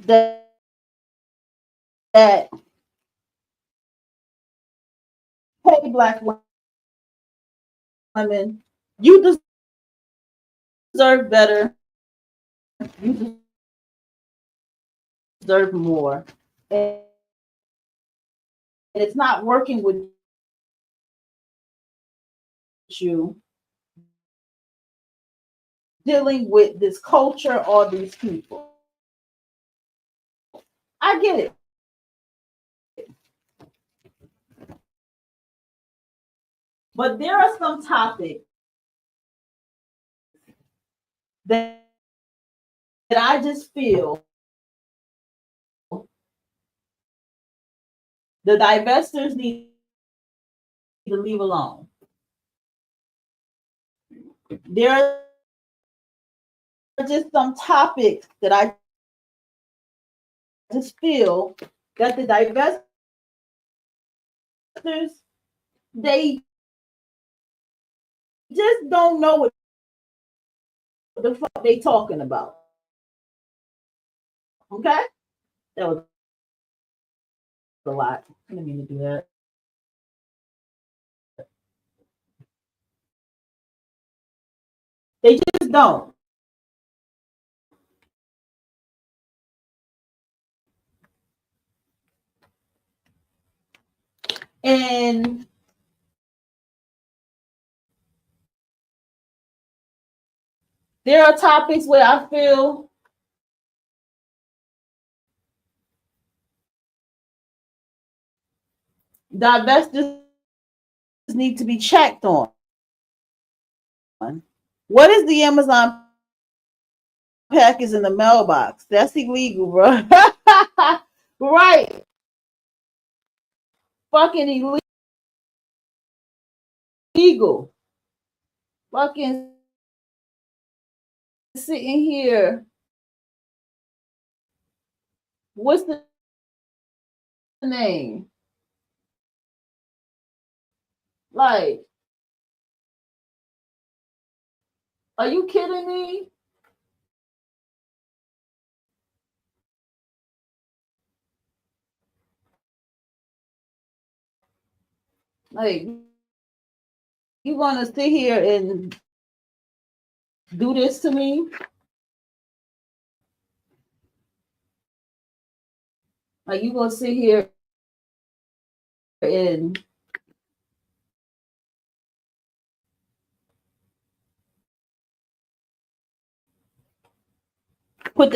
that hey, Black women, you deserve better. You deserve more. And it's not working with you dealing with this culture or these people. I get it. But there are some topics that I just feel the divestors need to leave alone. There are just some topics that I just feel that the divestors, they just don't know what the fuck they talking about. Okay? That was a lot. I didn't mean to do that. They just don't. And there are topics where I feel divestors need to be checked on. What is the Amazon package in the mailbox? That's illegal, bro. Right. Fucking illegal. Fucking sitting here. What's the name? Like, are you kidding me? Like, you want to sit here and do this to me? Like, you gonna sit here and put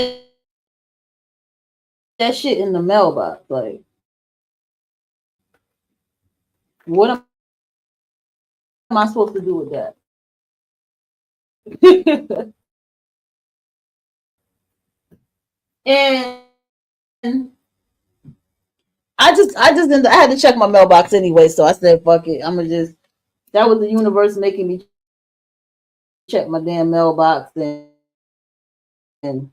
that shit in the mailbox? Like, what am I supposed to do with that? And I had to check my mailbox anyway, so I said, fuck it. I'm gonna just, that was the universe making me check my damn mailbox, and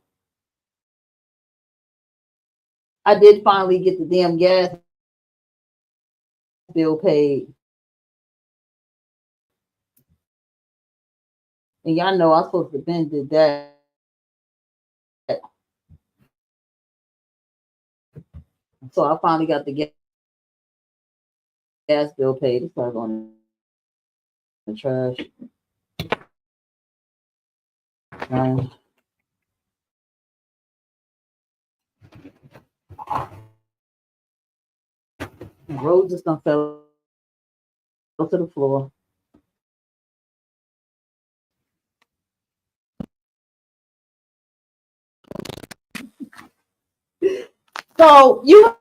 I did finally get the damn gas bill paid. And y'all know I supposed to been did that. So I finally got the gas bill paid. It's not going in the trash. The road just done fell to the floor. So you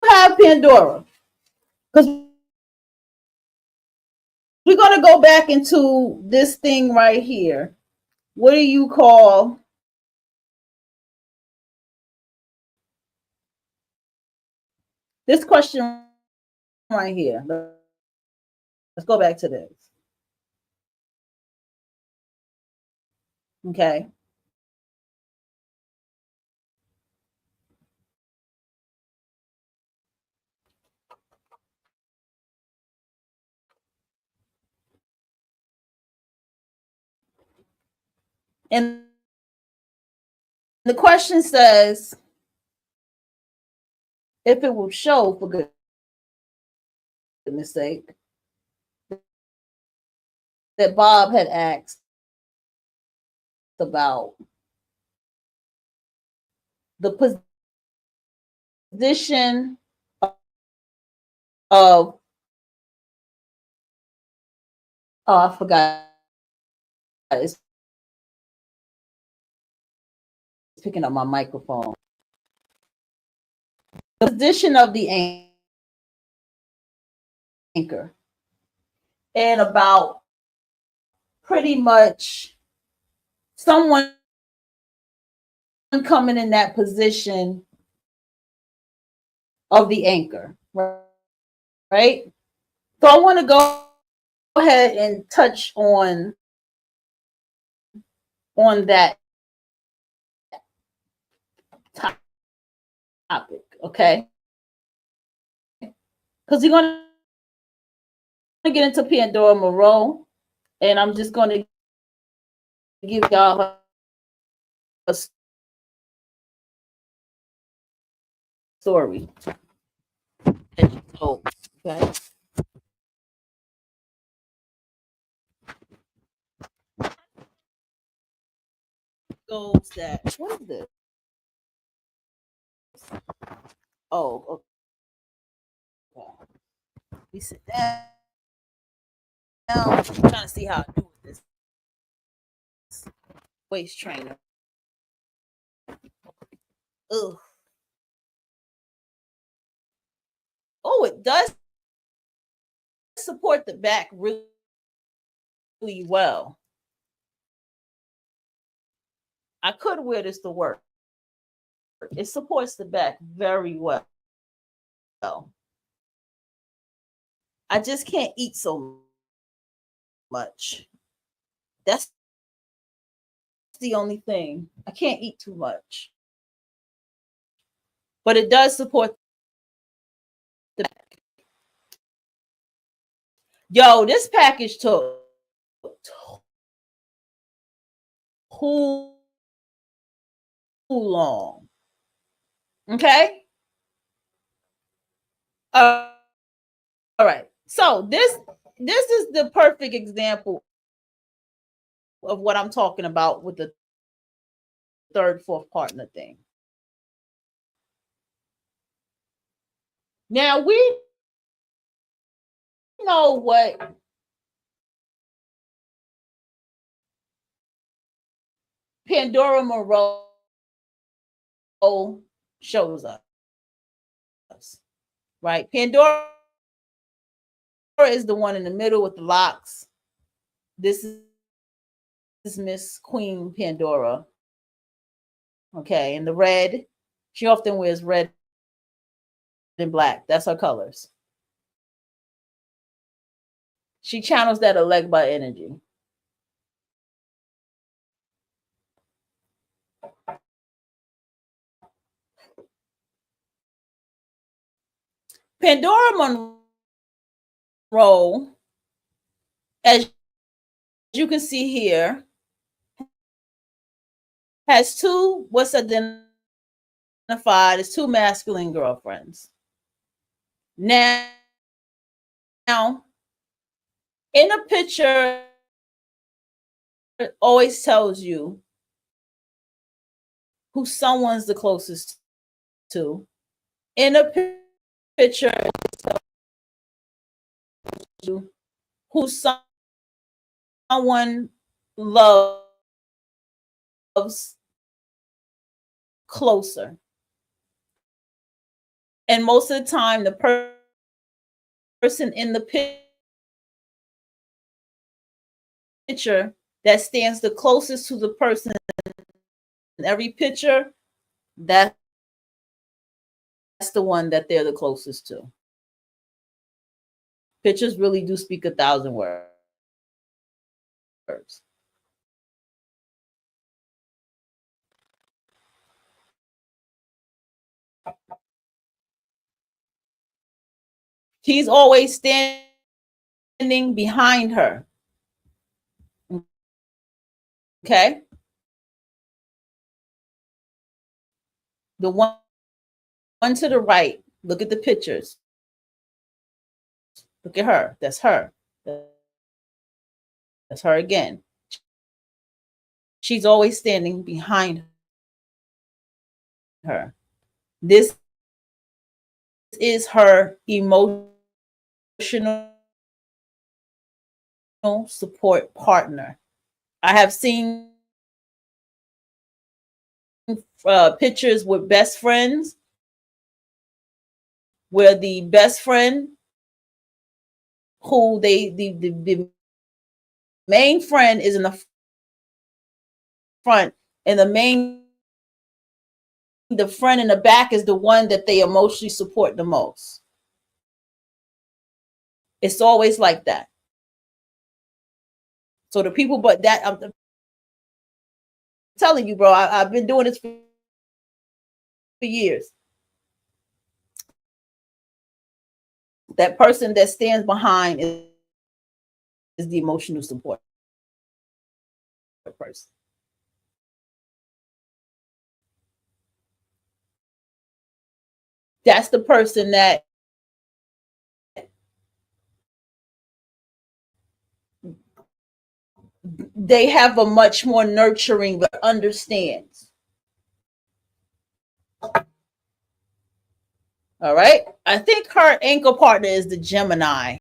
have Pandora, because we're going to go back into this thing right here. What do you call this question right here? Let's go back to this. Okay. And the question says, if it will show, for goodness sake, that Bob had asked about the position of, oh, I forgot. It's picking up my microphone. The position of the anchor, and about pretty much someone coming in that position of the anchor, right? So I want to go ahead and touch on that topic, okay? Because we're going to get into Pandora Moreau, and I'm just going to give y'all a story. Okay. Goes that, what is this? Oh, okay. We sit down. I'm trying to see how I do with this waist trainer. Ugh. Oh, it does support the back really well. I could wear this to work. It supports the back very well. I just can't eat so much. That's the only thing. I can't eat too much. But it does support the back. Yo, this package took too long. Okay? All right. So this is the perfect example of what I'm talking about with the third, fourth partner thing. Now we know what Pandora Moreau shows us, right? Pandora is the one in the middle with the locks. This is Miss Queen Pandora. Okay, and the red, she often wears red and black. That's her colors. She channels that Elegba energy. Pandora Monroe, as you can see here, has two what's identified as two masculine girlfriends. Now, in a picture, it always tells you who someone's the closest to. In a picture, it tells you who someone loves closer. And most of the time, the person in the picture that stands the closest to the person in every picture, that's the one that they're the closest to. Pictures really do speak 1,000 words. He's always standing behind her. Okay? The one to the right, look at the pictures. Look at her. That's her. That's her again. She's always standing behind her. This is her emotional support partner. I have seen pictures with best friends where the best friend who the main friend is in the front, and the friend in the back is the one that they emotionally support the most. It's always like that. So the people, but that I'm telling you, bro, I've been doing this for years. That person that stands behind is the emotional support person. That's the person that they have a much more nurturing but understands. All right. I think her anchor partner is the Gemini.